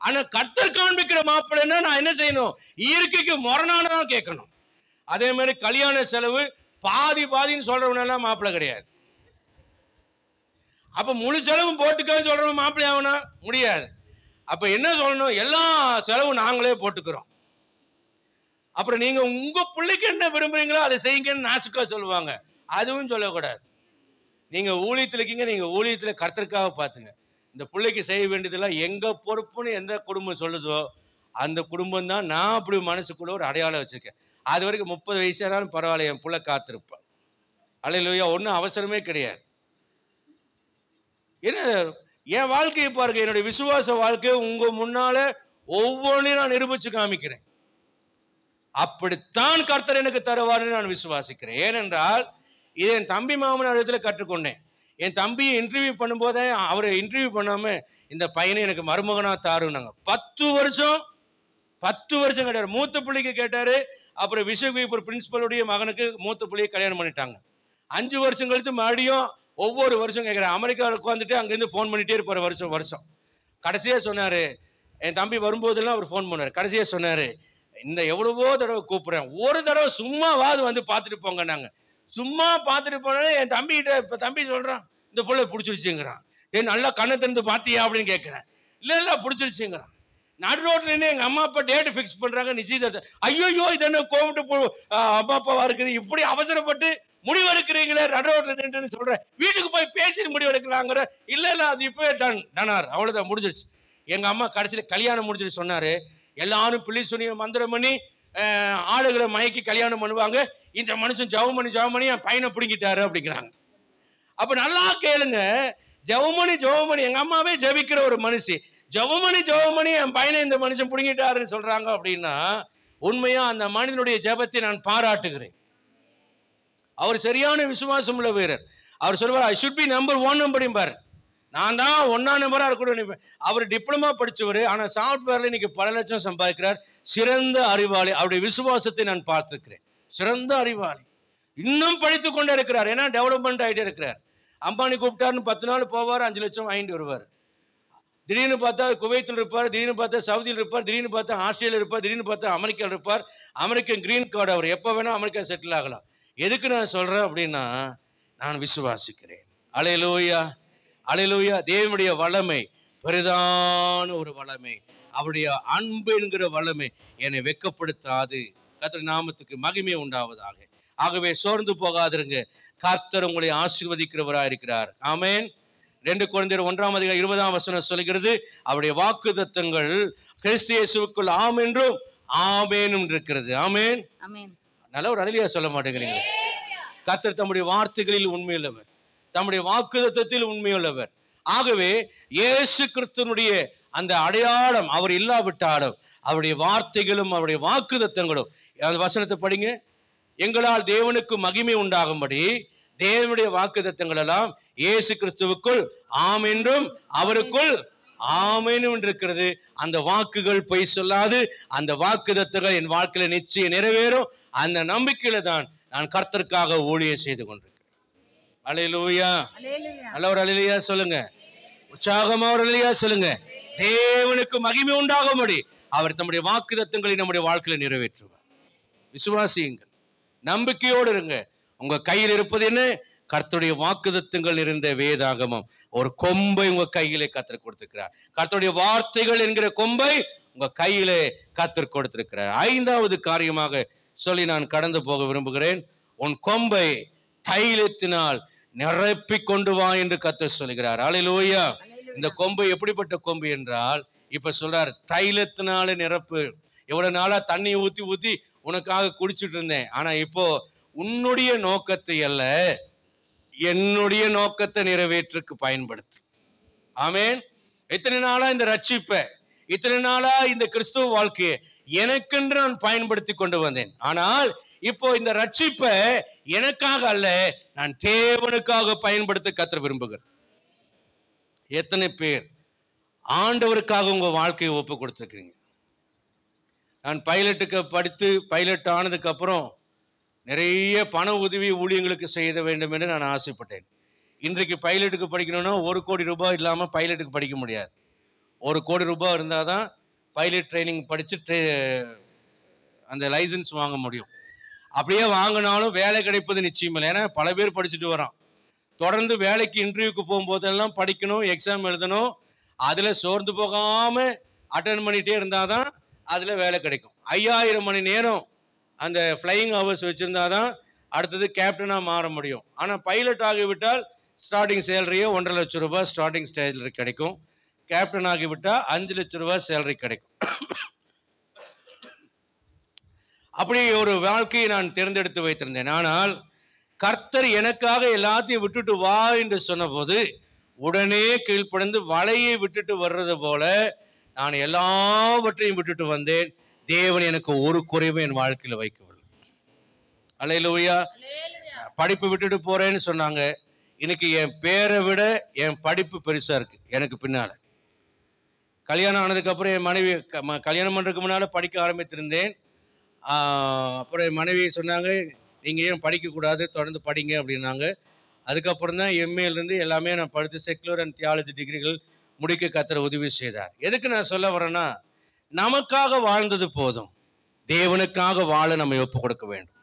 ஆனா கர்த்தர் காண்பிக்கிற மாப்பிள்ளைன்னா நான் என்ன செய்யணும்? இயற்கைக்கு முரணானதான் கேட்கணும். அதே மாதிரி கல்யாண செலவு பாதி பாதின்னு சொல்றவனெல்லாம் மாப்பிள்ளை கிடையாது. அப்ப முழு செலவும் போட்டுக்கன்னு சொல்றவன் மாப்பிள்ளை ஆகனா முடியாது. அப்ப என்ன சொல்லணும்? எல்லா செலவும் நாங்களே போட்டுக்கிறோம். அப்புறம் நீங்க உங்க பிள்ளைக்கு என்ன விரும்புறீங்களோ அதை செய்யுங்கன்னு நாசுக்கா சொல்லுவாங்க. அதுவும் சொல்லக்கூடாது. நீங்க ஊழியத்தில் இருக்கீங்க, நீங்க ஊழியத்துல கர்த்தருக்காக பார்த்துங்க. இந்த பிள்ளைக்கு செய்ய வேண்டியதெல்லாம் எங்க பொறுப்புன்னு எந்த குடும்பம் சொல்லுதோ அந்த குடும்பம் தான். நான் அப்படி மனசுக்குள்ள ஒரு அடையாளம் வச்சிருக்கேன். அது வரைக்கும் 30 வயசானாலும் பரவாயில்ல, என் பிள்ளை காத்திருப்பான். அல்லேலூயா. ஒன்றும் அவசரமே கிடையாது. ஏன்னா என் வாழ்க்கையை பாருங்க, என்னுடைய விசுவாச வாழ்க்கையை உங்க முன்னால ஒவ்வொன்றையும் நான் நிரூபிச்சு காமிக்கிறேன். அப்படித்தான் கர்த்தர் எனக்கு தருவார்னு நான் விசுவாசிக்கிறேன். ஏனென்றால் இதை என் தம்பி மாமனார் இடத்துல கற்றுக்கொண்டேன். என் தம்பியை இன்டர்வியூ பண்ணும்போதே அவரை இன்டர்வியூ பண்ணாம இந்த பையனை எனக்கு மருமகனா தாருன்னாங்க. 10 வருஷம் கேட்டாரு. மூத்த பிள்ளைக்கு கேட்டாரு. அப்புறம் விஸ்வகீபூர் பிரின்சிபலுடைய மகனுக்கு மூத்த பிள்ளையை கல்யாணம் பண்ணிட்டாங்க. 5 வருஷம் கழிச்சு மறுபடியும் ஒவ்வொரு வருஷம் கேட்குறேன். அமெரிக்காவில் உட்காந்துட்டு அங்கேருந்து ஃபோன் பண்ணிட்டே இருப்பார் வருஷம். கடைசியாக சொன்னார், என் தம்பி வரும்போதெல்லாம் அவர் ஃபோன் பண்ணார். கடைசியாக சொன்னார், இந்த எவ்வளவோ தடவை கூப்பிட்றேன், ஒரு தடவை சும்மாவாது வந்து பார்த்துட்டு போங்க. நாங்கள் சும்மா பார்த்துட்டு போனாலே என் தம்பிகிட்ட இப்போ தம்பி சொல்கிறான், இந்த பிள்ளை பிடிச்சிருச்சுங்கிறான். நல்லா கண்ணை திறந்து பார்த்தியா அப்படின்னு கேட்குறேன். இல்லை பிடிச்சிருச்சுங்கிறான். நடு ரோட்டில் என்ன எங்கள் அம்மா அப்பா டேட்டு ஃபிக்ஸ் பண்ணுறாங்க, நிச்சயதார்த்தம். ஐயோ இது என்ன கோவிட்டு அம்மா அப்பாவா இருக்குது, இப்படி அவசரப்பட்டு முடிவெடுக்கிறீங்களே நடு ரோட்டில் நின்றுன்னு சொல்கிறேன். வீட்டுக்கு போய் பேசி முடிவெடுக்கலாங்கிற. இல்லை அது இப்போவே டனார், அவ்வளோதான், முடிஞ்சிருச்சு. எங்கள் அம்மா கடைசியில் கல்யாணம் முடிஞ்சிட்டு சொன்னார், எல்லாரும் பிள்ளை சொன்னிய மந்திரம் பண்ணி ஆளுகளை மயக்கி கல்யாணம் பண்ணுவாங்க. இந்த மனுஷன் ஜெபம் பண்ணி என் பையனை பிடிங்கிட்டாரு அப்படிங்கிறாங்க. அப்ப நல்லா கேளுங்க, ஜெபம் பண்ணி எங்க அம்மாவே ஜெபிக்கிற ஒரு மனுஷி ஜெபம் பண்ணி என் பையனை இந்த மனுஷன் பிடிங்கிட்டாருன்னு சொல்றாங்க அப்படின்னா, உண்மையா அந்த மனிதனுடைய ஜெபத்தை நான் பாராட்டுகிறேன். அவர் சரியான விசுவாசம் உள்ள வீரர். அவர் சொல்வார், ஐ ஷுட் பி நம்பர் 1 அப்படிம்பாரு. நான் தான் 1ஆம் நம்பரா இருக்கணும். அவர் டிப்ளமா படிச்சவர், ஆனா சாஃப்ட்வேர்ல இன்னைக்கு பல லட்சம் சம்பாதிக்கிறார். சிறந்த அறிவாளி. அவருடைய விசுவாசத்தை நான் பார்த்திருக்கிறேன். சிறந்த அறிவாளி. இன்னும் படித்து கொண்டே இருக்கிறார். ஏன்னா டெவலப்மெண்ட் ஆகிட்டே இருக்கிறார். அம்பானி கூப்பிட்டாருன்னு 10 நாள் போவார், 5 லட்சம் வாங்கிட்டு வருவார். திடீர்னு பார்த்தா குவைத்தில் இருப்பார், திடீர்னு பார்த்தா சவுதியில் இருப்பார், திடீர்னு பார்த்தா ஆஸ்திரேலியா இருப்பார், திடீர்னு பார்த்தா அமெரிக்காவில் இருப்பார். American green card. அவர் எப்போ வேணா அமெரிக்கா செட்டில் ஆகலாம். எதுக்கு நான் சொல்றேன் அப்படின்னா, நான் விசுவாசிக்கிறேன். அல்லேலூயா, அல்லேலூயா. தேவனுடைய வல்லமை பெரிதான ஒரு வல்லமை. அவருடைய அன்பு என்கிற வல்லமை என்னை வெட்கப்படுத்தாது. கர்த்தர் நாமத்துக்கு மகிமை உண்டாவதாக. ஆகவே சோர்ந்து போகாதிருங்க. கர்த்தர் உங்களை ஆசீர்வதிக்கிறவராக இருக்கிறார். ஆமென். 2 கொரிந்தியர் 1:20 சொல்கிறது, அவருடைய வாக்குத்தத்தங்கள் கிறிஸ்து இயேசுவுக்குள் ஆம் என்றும் ஆமெனும் இருக்கிறது. ஆமென். நல்ல ஒரு அல்லேலூயா சொல்ல மாட்டேங்கிறீங்களே. கர்த்தர் தம்முடைய வார்த்தைகளில் உண்மையுள்ளவர், தம்முடைய வாக்குத்தத்தத்தில் உண்மையுள்ளவர். ஆகவே இயேசு கிறிஸ்துவினுடைய அந்த அடையாளம் அவர் இல்லாவிட்டாலும் அவருடைய வார்த்தைகளும் அவருடைய வாக்குத்தத்தங்களும், அந்த வசனத்தை படிங்க, எங்களால் தேவனுக்கு மகிமை உண்டாகும்படி தேவனுடைய வாக்குத்தத்தங்கள் எல்லாம் இயேசு கிறிஸ்துவுக்குள் ஆம் என்றும் அவருக்குள் ஆமெனும் இருக்கிறது. அந்த வாக்குகள் பொய் சொல்லாது. அந்த வாக்குத்தத்தங்கள் என் வாழ்க்கையில நிச்சயம் நிறைவேறும். அந்த நம்பிக்கையில தான் நான் கர்த்தருக்காக ஊழியம் செய்து கொண்டிருக்கிறேன். அல்லேலூயா. நல்ல ஒரு அல்லேலூயா சொல்லுங்க. உற்சாகமா ஒரு அல்லேலூயா சொல்லுங்க. தேவனுக்கு மகிமை உண்டாகும்படி அவர் தம்முடைய வாக்குத்தத்தங்களை நம்முடைய வாழ்க்கையில நிறைவேற்றுவார். விசுவாசியுங்கள், நம்பிக்கையோடு இருங்க. உங்க கையில் இருப்பது என்ன? கர்த்தருடைய வாக்குத்தத்தங்கள் இருந்த வேதாகமம். ஒரு கொம்பை உங்க கையிலே கர்த்தர் கொடுத்திருக்கிறார். கர்த்தருடைய வார்த்தைகள் என்கிற கொம்பை உங்க கையிலே கர்த்தர் கொடுத்திருக்கிறார். 5வது காரியமாக சொல்லி நான் கடந்து போக விரும்புகிறேன். உன் கொம்பை தைலத்தினால் நிரப்பி கொண்டு வா என்று கர்த்தர் சொல்கிறார். அல்லேலூயா. இந்த கொம்பு எப்படிப்பட்ட கொம்பு என்றால், இப்ப சொல்றார், தைலத்தினால நிரப்பு. எவ்வளவு நாளா தண்ணி ஊத்தி உனக்காக குடிச்சிட்டு இருந்தேன். ஆனா இப்போ உன்னுடைய நோக்கத்தை அல்ல, என்னுடைய நோக்கத்தை நிறைவேற்றுக்கு பயன்படுத்து. ஆமென். இத்தனை நாளா இந்த ரட்சிப்பை, இத்தனை நாளா இந்த கிறிஸ்துவ வாழ்க்கையை எனக்கென்று நான் பயன்படுத்தி கொண்டு வந்தேன். ஆனால் இப்போ இந்த ரட்சிப்பை எனக்காக அல்ல, நான் தேவனுக்காக பயன்படுத்த கர்த்தர் விரும்புகிறேன். எத்தனை பேர் ஆண்டவருக்காக உங்க வாழ்க்கையை ஒப்பு கொடுத்துருக்கீங்க? நான் பைலட்டுக்கு படித்து பைலட் ஆனதுக்கு அப்புறம் நிறைய பண உதவி ஊழியங்களுக்கு செய்ய வேண்டும் என்று நான் ஆசைப்பட்டேன். இன்றைக்கு பைலட்டுக்கு படிக்கணும்னா 1 கோடி ரூபாய் இல்லாமல் பைலட்டுக்கு படிக்க முடியாது. 1 கோடி ரூபாய் இருந்தால் தான் பைலட் ட்ரைனிங் படித்து அந்த லைசன்ஸ் வாங்க முடியும். அப்படியே வாங்கினாலும் வேலை கிடைப்பது நிச்சயம் இல்லை. ஏன்னா பல பேர் படிச்சுட்டு வரான். தொடர்ந்து வேலைக்கு இன்டர்வியூக்கு போகும்போதெல்லாம் படிக்கணும், எக்ஸாம் எழுதணும். அதில் சோர்ந்து போகாமல் அட்டன் பண்ணிகிட்டே இருந்தால் தான் அதில் வேலை கிடைக்கும். 5000 மணி நேரம் அந்த ஃப்ளையிங் ஹவர்ஸ் வச்சுருந்தா தான் அடுத்தது கேப்டனாக மாற முடியும். ஆனால் பைலட் ஆகிவிட்டால் ஸ்டார்டிங் சேலரியே 1.5 லட்சம் ரூபாய் ஸ்டார்டிங் சேலரி கிடைக்கும். கேப்டன் ஆகிவிட்டால் 5 லட்சம் ரூபாய் சேலரி கிடைக்கும். அப்படி ஒரு வாழ்க்கையை நான் தேர்ந்தெடுத்து வைத்திருந்தேன். ஆனால் கர்த்தர் எனக்காக எல்லாத்தையும் விட்டுட்டு வா என்று சொன்னபோது உடனே கீழ்ப்படிந்து வலையை விட்டுட்டு வர்றது போல நான் எல்லாவற்றையும் விட்டுட்டு வந்தேன். தேவன் எனக்கு ஒரு குறைவும் என் வாழ்க்கையில் வைக்கவில்லை. அல்லேலூயா. படிப்பு விட்டுட்டு போறேன்னு சொன்னாங்க. இன்னைக்கு என் பேரை விட என் படிப்பு பெருசா இருக்கு எனக்கு பின்னால. கல்யாணம் ஆனதுக்கு அப்புறம் என் மனைவி கல்யாணம் பண்றதுக்கு முன்னால படிக்க ஆரம்பித்திருந்தேன். அப்புறம் என் மனைவி சொன்னாங்க, நீங்க ஏன் படிக்கக்கூடாது, தொடர்ந்து படிங்க அப்படின்னாங்க. அதுக்கப்புறம் தான் எம்ஏலேருந்து எல்லாமே நான் படித்து செக்குலர் அண்ட் தியாலஜி டிகிரிகள் முடிக்க கர்த்தர் உதவி செய்தார். எதுக்கு நான் சொல்ல வரேன்னா, நமக்காக வாழ்ந்தது போதும், தேவனுக்காக வாழ நம்ம ஒப்பு கொடுக்க வேண்டும்.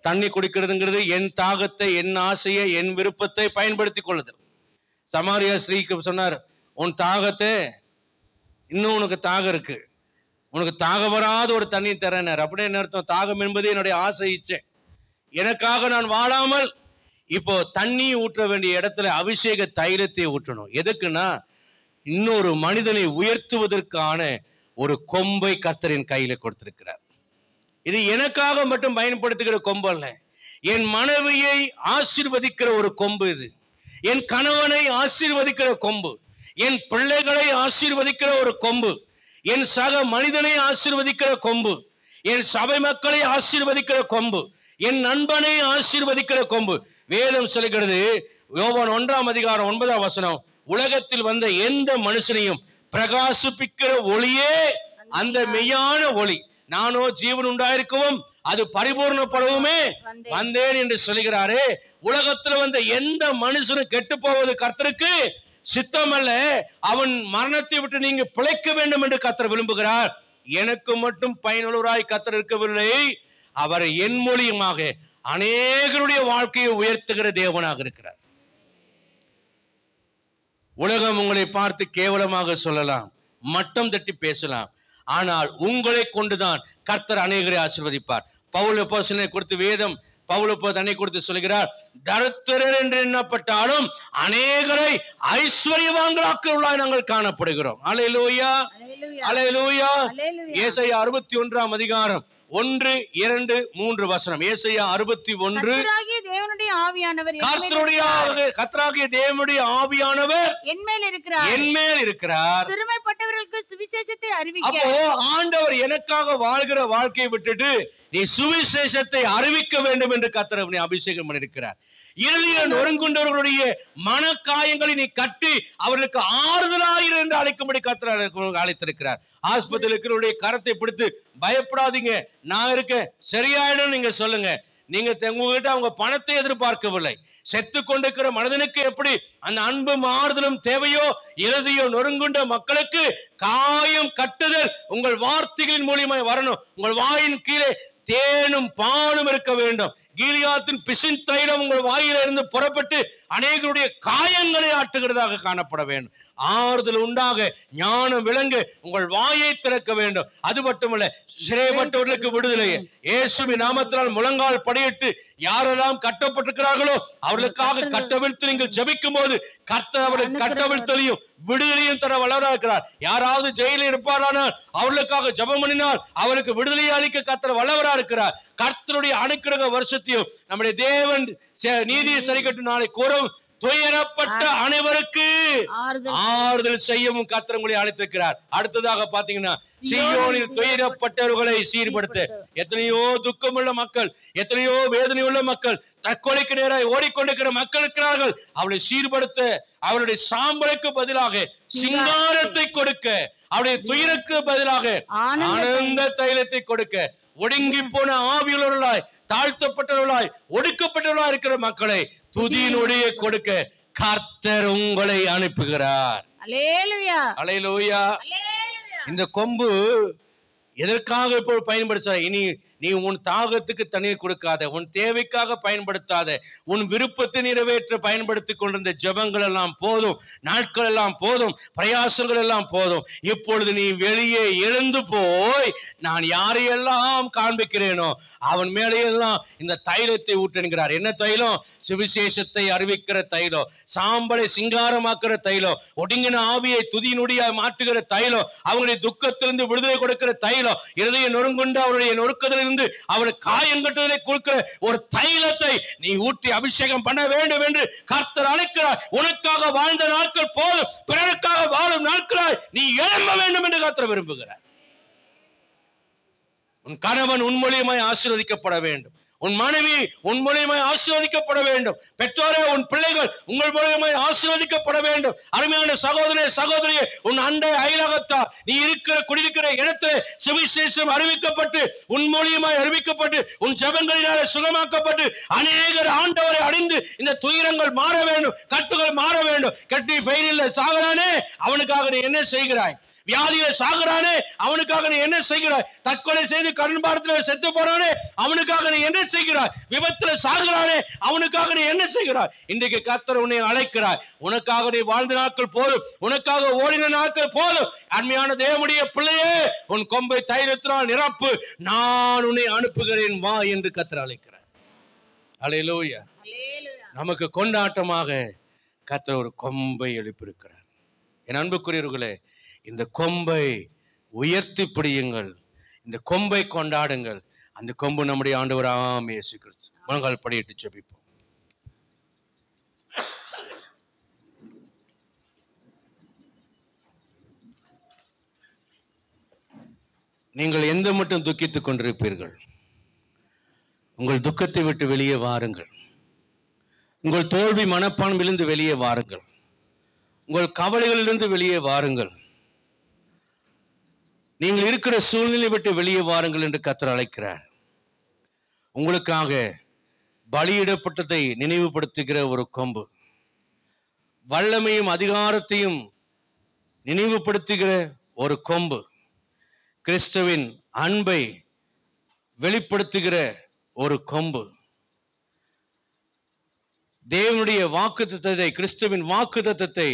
தண்ணி குடிக்கிறதுங்கிறது என் தாகத்தை, என் ஆசையை, என் விருப்பத்தை பயன்படுத்தி கொள்ளுதல். சமாரியா ஸ்ரீக்கு சொன்னார், உன் தாகத்தை, இன்னும் உனக்கு தாகம் இருக்கு, உனக்கு தாக வராத ஒரு தண்ணி தரேனார். அப்படின்னு என்ன அர்த்தம்? தாகம் என்பது என்னுடைய ஆசை, இச்சை. எனக்காக நான் வாழாமல் இப்போ தண்ணி ஊற்ற வேண்டிய இடத்துல அபிஷேக தைலத்தை ஊற்றணும். எதுக்குன்னா, இன்னொரு மனிதனை உயர்த்துவதற்கான ஒரு கொம்பை கர்த்தரின் கையில கொடுத்திருக்கிறார். இது எனக்காக மட்டும் பயன்படுத்துகிற கொம்பு அல்ல, என் மனைவியை ஆசீர்வதிக்கிற ஒரு கொம்பு இது. என் கணவனை ஆசீர்வதிக்கிற கொம்பு, என் பிள்ளைகளை ஆசீர்வதிக்கிற ஒரு கொம்பு, என் சக மனிதனை ஆசீர்வதிக்கிற கொம்பு, என் சபை மக்களை ஆசீர்வதிக்கிற கொம்பு, என் நண்பனை ஆசீர்வதிக்கிற கொம்பு. வேதம் சொல்கிறது, யோவான் 1:9 உலகத்தில் வந்த எந்த மனுஷனையும் பிரகாசிப்பிக்கிற ஒளியே அந்த மெய்யான ஒளி. நானோ ஜீவன் உண்டாயிருக்கவும் அது பரிபூர்ணப்படவுமே வந்தேன் என்று சொல்கிறாரே. உலகத்துல வந்த எந்த மனுஷனும் கெட்டு போவது கர்த்தருக்கு சித்தம் அல்ல. அவன் மரணத்தை விட்டு நீங்க பிழைக்க வேண்டும் என்று கர்த்தர் விரும்புகிறார். எனக்கு மட்டும் பயனுள்ளவராய் கர்த்தர் இருக்கவில்லை, அவர் என் மூலியமாக அநேகருடைய வாழ்க்கையை உயர்த்துகிற தேவனாக இருக்கிறார். உலகம் உங்களை பார்த்து கேவலமாக சொல்லலாம், மட்டம் தட்டி பேசலாம், ஆனால் உங்களை கொண்டுதான் கர்த்தர் அநேகரை ஆசீர்வதிப்பார். பவுல் அப்போஸ்தலனை குறித்து வேதம் பவுல் தன்னை குறித்து சொல்கிறார், தரித்திரர் என்று எண்ணப்பட்டாலும் அநேகரை ஐஸ்வர்யவான்களாக்குள்ளாய் நாங்கள் காணப்படுகிறோம். அல்லேலூயா, அல்லேலூயா. ஏசாயா 61:1, 1, 2, 3 வசனம். ஏசாயா 61. கர்த்தராகிய தேவனுடைய ஆவியானவர் என்மேல் இருக்கிறார். சிறுமைப்பட்டவர்களுக்கு சுவிசேஷத்தை அறிவிக்க. அப்போ ஆண்டவர் எனக்காக வாழ்கிற வாழ்க்கையை விட்டுட்டு நீ சுவிசேஷத்தை அறிவிக்க வேண்டும் என்று கர்த்தர் அவனை அபிஷேகம் பண்ணியிருக்கிறார். இறுதிய நொறுங்குண்டவர்களுடைய மனக்காயங்களை நீ கட்டி அவர்களுக்கு ஆறுதலாயிரு என்று அழைக்கும்படி கர்த்தர் அழைத்திருக்கிறார். ஆஸ்பத்திரியில் இருக்கிறவருடைய கரத்தை பிடித்து, பயப்படாதீங்க, நான் இருக்கேன், சரியாயிடும் நீங்க சொல்லுங்க. நீங்க உங்ககிட்ட அவங்க பணத்தை எதிர்பார்க்கவில்லை. செத்து கொண்டிருக்கிற மனிதனுக்கு எப்படி அந்த அன்பும் ஆறுதலும் தேவையோ, இறுதியோ நொறுங்குண்ட மக்களுக்கு காயம் கட்டுதல் உங்கள் வார்த்தைகளின் மூலியமாய் வரணும். உங்கள் வாயின் கீழே தேனும் பாலும் இருக்க வேண்டும். கீலியாத்தின் பிசின் தைலம் உங்கள் வாயில இருந்து புறப்பட்டு அநேகருடைய காயங்களை ஆட்டுகிறதாக காணப்பட வேண்டும். ஆறுதல் உண்டாக, ஞானம் விளங்க உங்கள் வாயை திறக்க வேண்டும். அது மட்டுமல்ல, சிறைப்பட்டவர்களுக்கு விடுதலை இயேசுவின் நாமத்தினால் முழங்கால் படியிட்டு யாரெல்லாம் கட்டப்பட்டிருக்கிறார்களோ அவர்களுக்காக கட்டவிழ்த்து நீங்கள் ஜெபிக்கும் போது கர்த்தர் அவர்களுக்கு கட்டவிழ்த்தலையும் விடுதலையும் தர வல்லவராக இருக்கிறார். யாராவது ஜெயிலில் இருப்பாரானால் அவர்களுக்காக ஜெபம் பண்ணினால் அவருக்கு விடுதலை அளிக்க கர்த்தர் வல்லவராக இருக்கிறார். கர்த்தருடைய அனுக்கிரக வருஷத்தையும் நம்முடைய தேவன் நீதியை சரி கட்டும் நாளை கூறும் துயரப்பட்ட அனைவருக்கு ஆறுதல் செய்யவும் கர்த்தர் உங்களை அழைத்திருக்கிறார். அடுத்ததாக பாத்தீங்கன்னா, சீயோனில் துயரப்பட்டவர்களை சீர்படுத்த. எத்தனையோ துக்கமுள்ள மக்கள், எத்தனையோ வேதனை உள்ள மக்கள், தற்கொலைக்கு நேராக ஓடிக்கொண்டிருக்கிற மக்கள் இருக்கிறார்கள். அவளை சீர்படுத்த, அவருடைய சாம்பலுக்கு பதிலாக சிங்காரத்தை கொடுக்க, அவருடைய துயருக்கு பதிலாக ஆனந்த தைலத்தை கொடுக்க, ஒடுங்கி போன ஆவியுள்ளவர்களாய், தாழ்த்தப்பட்டவர்களாய், ஒடுக்கப்பட்டவர்களாய் இருக்கிற மக்களை துதியினுடைய கொடுக்க கர்த்தர் உங்களை அனுப்புகிறார். அல்லேலூயா, அல்லேலூயா. இந்த கொம்பு எதற்காக இப்போ பயன்படுத்த? இனி நீ உன் தாகத்துக்கு தண்ணீர் கொடுக்காத, உன் தேவைக்காக பயன்படுத்தாத, உன் விருப்பத்தை நிறைவேற்ற பயன்படுத்தி கொண்டிருந்த ஜெபங்கள் எல்லாம் போதும், நாட்கள் எல்லாம் போதும், பிரயாசங்கள் எல்லாம் போதும். இப்பொழுது நீ வெளியே எழுந்து போய் நான் யாரையெல்லாம் காண்பிக்கிறேனோ அவன் மேலையெல்லாம் இந்த தைலத்தை ஊற்றுகிறார். என்ன தைலம்? சுவிசேஷத்தை அறிவிக்கிற தைலம், சாம்பலை சிங்காரமாக்குற தைலம், ஒடுங்கின ஆவியை துதியினுடைய மாற்றுகிற தைலம், அவங்களுடைய துக்கத்திலிருந்து விடுதலை கொடுக்கிற தைலம், இருதய நொறுங்குண்டு அவருடைய நொறுக்குதலிருந்து அவருடைய காயங்கட்டுதலை கொடுக்கிற ஒரு தைலத்தை நீ ஊற்றி அபிஷேகம் பண்ண வேண்டும் என்று கர்த்தர் அழைக்கிறார். உனக்காக வாழ்ந்த நாட்கள் போதும், பிறருக்காக வாழும் நாட்களாய் நீ எழும்ப வேண்டும் என்று கர்த்தர் விரும்புகிறார். உன் கணவன் உன் மூலியமாய் ஆசீர்வதிக்கப்பட வேண்டும், உன் மனைவி உன் மூலியமாய் ஆசீர்வதிக்கப்பட வேண்டும், பெற்றோரே உன் பிள்ளைகள் உங்கள் மூலியமாய் ஆசீர்வதிக்கப்பட வேண்டும். அருமையான சகோதரே சகோதரியே, உன் அண்டை அயலகத்தார், நீ இருக்கிற குடியிருக்கிற இடத்தில் சுவிசேஷம் அறிவிக்கப்பட்டு, உன் மூலியமாய் அறிவிக்கப்பட்டு, உன் ஜெபங்களினாலே சுகமாக்கப்பட்டு அநேகர் ஆண்டவரை அடைந்து இந்த துயரங்கள் மாற வேண்டும், கட்டுகள் மாற வேண்டும். கட்டி ஃபெயிலில் சாகிறானே அவனுக்காக நீ என்ன செய்கிறாய்? வியாதியில சாகுறானே அவனுக்காக நீ என்ன செய்கிறாய்? தற்கொலை செய்து கடன் பாரத்தில் செத்து போறானே அவனுக்காக நீ என்ன செய்கிறாய்? விபத்துல சாகுறானே அவனுக்காக நீ என்ன செய்கிறாய்? இன்றைக்கு கர்த்தர் உன்னை அழைக்கிறாய். உனக்காக நீ வாழ்ந்த நாட்கள் போதும், உனக்காக ஓடின நாட்கள் போதும். அருமையான தேவனுடைய பிள்ளையே, உன் கொம்பை தைலத்தினால் நிரப்பு, நான் உன்னை அனுப்புகிறேன், வா என்று கர்த்தர் அழைக்கிறார். அல்லேலூயா. நமக்கு கொண்டாட்டமாக கர்த்தர் ஒரு கொம்பை எழுப்பியிருக்கிறார். என் அன்புக்குரியவர்களே, இந்த கொம்பை உயர்த்தி பிடியுங்கள், இந்த கொம்பை கொண்டாடுங்கள். அந்த கொம்பு நம்முடைய ஆண்டவராம் இயேசு கிறிஸ்து. முழங்கால் படியிட்டு ஜெபிப்போம். நீங்கள் எந்த மட்டும் துக்கித்துக் கொண்டிருப்பீர்கள், உங்கள் துக்கத்தை விட்டு வெளியே வாருங்கள். உங்கள் தோல்வி மனப்பான்மையிலிருந்து வெளியே வாருங்கள். உங்கள் கவலைகளிலிருந்து வெளியே வாருங்கள். நீங்கள் இருக்கிற சூழ்நிலை விட்டு வெளியே வாருங்கள் என்று கர்த்தர் அழைக்கிறார். உங்களுக்காக பலியிடப்பட்டதை நினைவுபடுத்துகிற ஒரு கொம்பு, வல்லமையும் அதிகாரத்தையும் நினைவுபடுத்துகிற ஒரு கொம்பு, கிறிஸ்துவின் அன்பை வெளிப்படுத்துகிற ஒரு கொம்பு, தேவனுடைய வாக்குத்தத்தத்தை, கிறிஸ்துவின் வாக்குத்தத்தத்தை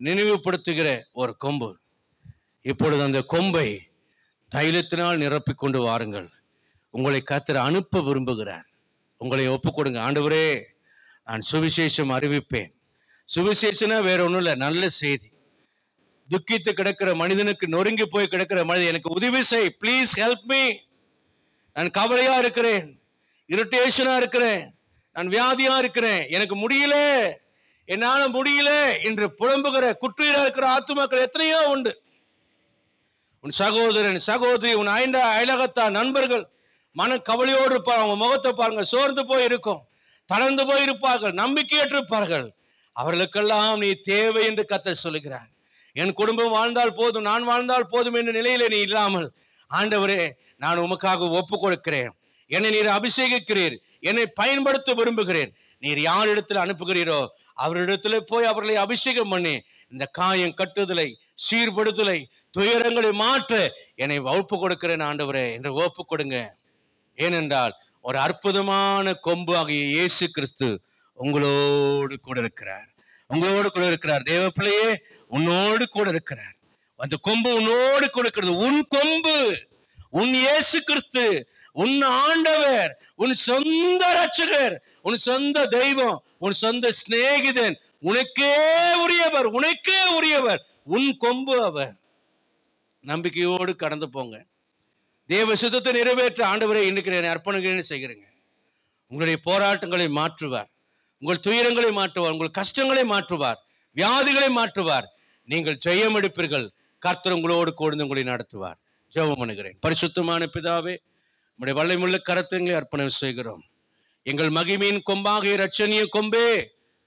நினைவுபடுத்துகிற ஒரு கொம்பு. இப்பொழுது அந்த கொம்பை தைலத்தினால் நிரப்பிக் கொண்டு வாருங்கள். உங்களை கர்த்தர் அனுப்ப விரும்புகிறார். உங்களை ஒப்புக் கொடுங்க. ஆண்டவரே, நான் சுவிசேஷம் அறிவிப்பேன். சுவிசேஷனா வேற ஒன்றும் இல்லை, நல்ல செய்தி. துக்கித்து கிடக்கிற மனிதனுக்கு, நொறுங்கி போய் கிடக்கிற மனிதன், எனக்கு உதவி செய், ப்ளீஸ் ஹெல்ப் மீ. நான் கவலையா இருக்கிறேன், இரிட்டேஷனா இருக்கிறேன், நான் வியாதியா இருக்கிறேன், எனக்கு முடியல, என்னால முடியல என்று புலம்புகிற குற்றியில இருக்கிற ஆத்துமாக்கள் எத்தனையோ உண்டு. உன் சகோதரன் சகோதரி, உன் அயலகத்தா நண்பர்கள் மன கவலையோடு இருப்பார். அவங்க முகத்தை பாருங்க, சோர்ந்து போய் இருக்கும், தளர்ந்து போய் இருப்பார்கள், நம்பிக்கையற்றிருப்பார்கள். அவர்களுக்கெல்லாம் நீ தேவை என்று கர்த்தர் சொல்லுகிறார். என் குடும்பம் வாழ்ந்தால் போதும், நான் வாழ்ந்தால் போதும் என்ற நிலையில நீ இல்லாமல், ஆண்டவரே, நான் உமக்காக ஒப்பு கொடுக்கிறேன், என்னை நீர் அபிஷேகிக்கிறீர், என்னை பயன்படுத்த விரும்புகிறேன். நீர் யாரிடத்தில் அனுப்புகிறீரோ அவரிடத்துல போய் அவர்களை அபிஷேகம் பண்ணி இந்த காயம் கட்டுதலை, சீர்படுதலை, துயரங்களை மாற்ற என்னை ஒப்பு கொடுக்கிறேன் ஆண்டவரே என்று ஒப்பு கொடுங்க. ஏனென்றால் ஒரு அற்புதமான கொம்பு ஆகிய இயேசு கிறிஸ்து உங்களோடு கூட இருக்கிறார். உங்களோடு கூட இருக்கிறார். தேவ பிள்ளையே, உன்னோடு கூட இருக்கிறார். அந்த கொம்பு உன்னோடு கூட இருக்கிறது. உன் கொம்பு, உன் இயேசு கிறிஸ்து, உன் ஆண்டவர், உன் சொந்த ரட்சகர், உன் சொந்த தெய்வம், உன் சொந்த சிநேகிதன், உனக்கே உரியவர், உனக்கே உரியவர், உன் கொம்பு அவர். நம்பிக்கையோடு கடந்து போங்க. தேவ சித்தத்தை நிறைவேற்ற ஆண்டவரை இன்னைக்கு நான் அர்ப்பணிக்கிறேன்னு செய்கிறேங்க. உங்களுடைய போராட்டங்களை மாற்றுவார், உங்கள் துயரங்களை மாற்றுவார், உங்கள் கஷ்டங்களை மாற்றுவார், வியாதிகளை மாற்றுவார். நீங்கள் ஜெயம் எடுப்பீர்கள். கர்த்தர் உங்களோடு கூர்ந்து உங்களை நடத்துவார். ஜெபம் பண்ணுகிறேன். பரிசுத்தமான பிதாவே, உம்முடைய வல்லமையுள்ள கரத்தங்களை அர்ப்பணம் செய்கிறோம். எங்கள் மகிமையின் கொம்பாக இரட்சணிய கொம்பே,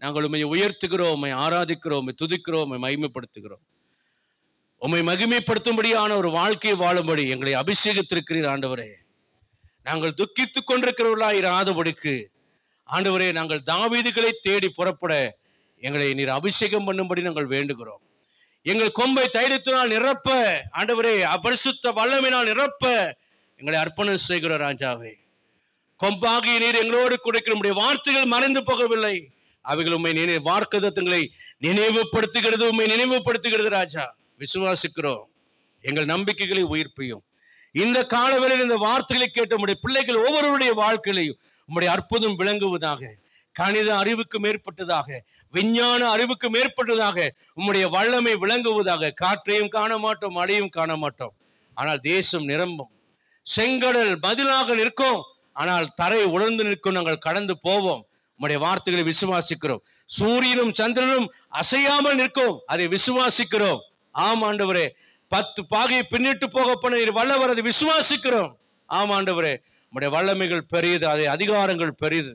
நாங்கள் உம்மை உயர்த்துகிறோம், உம்மை ஆராதிக்கிறோம், உம்மை துதிக்கிறோம், உம்மை மகிமைப்படுத்துகிறோம். உம்மை மகிமைப்படுத்தும்படியான ஒரு வாழ்க்கையை வாழும்படி எங்களை அபிஷேகத்திருக்கிறீர் ஆண்டவரே. நாங்கள் துக்கித்துக் கொண்டிருக்கிறவர்களாய் இராதபடிக்கு ஆண்டவரே, நாங்கள் தாவீதுகளை தேடி புறப்பட எங்களை நீர் அபிஷேகம் பண்ணும்படி நாங்கள் வேண்டுகிறோம். எங்கள் கொம்பை தைரியத்தினால் நிரப்ப ஆண்டவரே, அபரிசுத்த வல்லமையினால் நிரப்ப எங்களை அர்ப்பணம் செய்கிற ராஜாவே. கொம்பாகிய நீர் எங்களோடு கொடுக்கிற நம்முடைய வார்த்தைகள் மறைந்து போகவில்லை. அவைகள் உண்மை வாக்குத்தத்தங்களை நினைவுபடுத்துகிறது, உண்மை நினைவுபடுத்துகிறது ராஜா. விசுவாசிக்கிறோம். எங்கள் நம்பிக்கைகளை உயிர்ப்பியும். இந்த காலவேளையில் இந்த வார்த்தைகளை கேட்ட நம்முடைய பிள்ளைகள் ஒவ்வொருவருடைய வாழ்க்கையிலையும் உம்முடைய அற்புதம் விளங்குவதாக. கணித அறிவுக்கு மேற்பட்டதாக, விஞ்ஞான அறிவுக்கு மேற்பட்டதாக உம்முடைய வல்லமை விளங்குவதாக. காற்றையும் காண மாட்டோம், மழையும் காண மாட்டோம், ஆனால் தேசம் நிரம்பும். செங்கடல் பதிலாக நிற்கும், ஆனால் தரை உணர்ந்து நிற்கும். நாங்கள் கடந்து போவோம். உம்முடைய வார்த்தைகளை விசுவாசிக்கிறோம். சூரியனும் சந்திரனும் அசையாமல் நிற்கும், அதை விசுவாசிக்கிறோம். ஆம் ஆண்டவரே, 10 பாகையை பின்னிட்டு போக பண்ண நீர் வல்லவர், அதை விசுவாசிக்கிறோம். ஆம் ஆண்டவரே, உம்முடைய வல்லமைகள் பெரியது, அதை அதிகாரங்கள் பெரியது.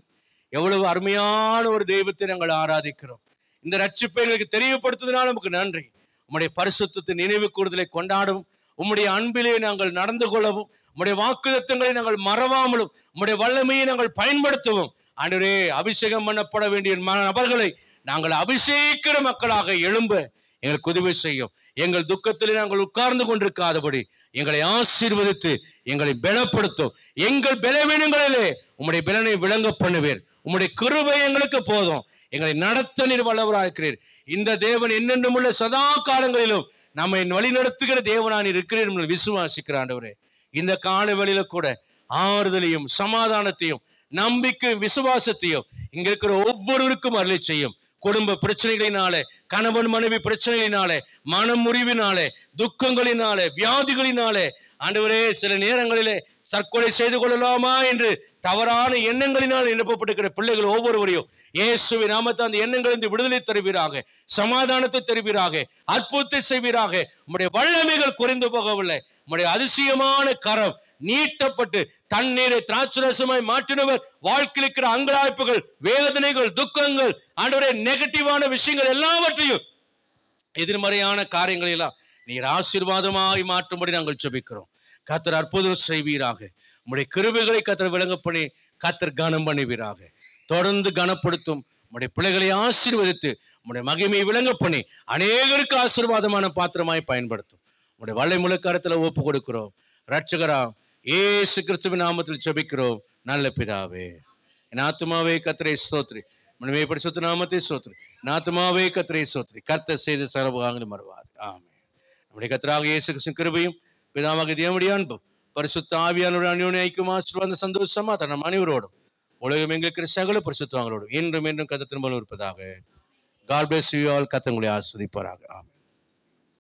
எவ்வளவு அருமையான ஒரு தெய்வத்தை நாங்கள் ஆராதிக்கிறோம். இந்த ரட்சிப்பை எங்களுக்கு தெரியப்படுத்துவதனால் நமக்கு நன்றி. உம்முடைய பரிசுத்தத்தை நினைவு கூறுதலை கொண்டாடும், உம்முடைய அன்பிலே நாங்கள் நடந்து கொள்ளவும், உம்முடைய வாக்குத்தத்தங்களை நாங்கள் மறவாமலும், உம்முடைய வல்லமையை நாங்கள் பயன்படுத்தவும் ஆண்டவரே, அபிஷேகம் பண்ணப்பட வேண்டிய நபர்களை நாங்கள் அபிஷேகிக்கிற மக்களாக எழும்ப எங்களுக்கு உதவி செய்யும். எங்கள் துக்கத்திலே நாங்கள் உட்கார்ந்து கொண்டிருக்காதபடி எங்களை ஆசீர்வதித்து எங்களை பலப்படுத்தும். எங்கள் பலவீனங்களிலே உம்முடைய பலனை விளங்க பண்ணுவீர். உம்முடைய கிருபை எங்களுக்கு போதும். எங்களை நடத்த நீர் வல்லவராயிருக்கிறீர். இந்த தேவன் என்னென்றும் உள்ள சதா காலங்களிலும் நம்மை வழிநடத்துகிற தேவனான் இருக்கிறீர் என்று விசுவாசிக்கிற ஆண்டவரே, இந்த காலவெளியில கூட ஆறுதலையும் சமாதானத்தையும் நம்பிக்கையும் விசுவாசத்தையும் இங்க இருக்கிற ஒவ்வொருவருக்கும் அருளை செய்யும். குடும்ப பிரச்சனைகளினாலே, கணவன் மனைவி பிரச்சனைகளினாலே, மனம் முறிவினாலே, துக்கங்களினாலே, வியாதிகளினாலே ஆண்டவரே, சில நேரங்களிலே தற்கொலை செய்து கொள்ளலாமா என்று தவறான எண்ணங்களினால் நிரப்பப்பட்டிருக்கிற பிள்ளைகள் ஒவ்வொருவரையும் இயேசுவின் நாமத்தால் அந்த எண்ணங்களிலிருந்து விடுதலை தருவீராக, சமாதானத்தை தருவீராக, அற்புதத்தை செய்வீராக. உம்முடைய வல்லமைகள் குறைந்து போகவில்லை. உம்முடைய அதிசயமான கரம் நீட்டப்பட்டு தண்ணீரை திராட்சரசமாய் மாற்றினவர். வாழ்க்கையில் இருக்கிற அங்கலாய்ப்புகள், வேதனைகள், துக்கங்கள், ஆண்டவரே, நெகட்டிவான விஷயங்கள் எல்லாவற்றையும், எதிர்மறையான காரியங்களை எல்லாம் நீர் ஆசீர்வாதமாய் மாற்றும்படி நாங்கள் ஜெபிக்கிறோம். கர்த்தர் அற்புதம் செய்வீராக. உம்முடைய கிருபைகளை கர்த்தர் விளங்க பண்ணி கர்த்தர் கனம் பண்ணுவீராக. தொடர்ந்து கனப்படுத்தும் உம்முடைய பிள்ளைகளை ஆசீர்வதித்து உம்முடைய மகிமையை விளங்க பண்ணி அநேகருக்கு ஆசீர்வாதமான பாத்திரமாய் பயன்படுத்தும். உம்முடைய வல்லை முழுக்கரத்தில் ஒப்பு கொடுக்கிறோம். ரட்சகரா இயேசு கிறிஸ்துவின் நாமத்தில் ஜெபிக்கிறோம் நல்ல பிதாவே. என் ஆத்துமாவே கர்த்தரை ஸ்தோத்திரி, மனமே பரிசுத்த நாமத்தை ஸ்தோத்திரி. என் ஆத்துமாவே கர்த்தரை ஸ்தோத்திரி, கர்த்தர் செய்த சர்வகாலங்களும் மறவாது. ஆமென். நம்முடைய கர்த்தராகிய இயேசு கிறிஸ்துவின் கிருபையும் பிதாவாகிய தேவனுடைய அன்பும் பரிசுத்த ஆவியானவருடைய அந்யோன்ய ஐக்கியம் ஆசீர்வாதம் சந்தோஷம் சமாதானம் அனைவரோடும் உலகம் எங்களுக்கு சகல பரிசுத்தவான்களோடும் என்றும் என்றும் கர்த்தர் திரும்பவும் இருப்பதாக. God bless you all. கர்த்தர் உங்களை ஆசீர்வதிப்பாராக. ஆமென்.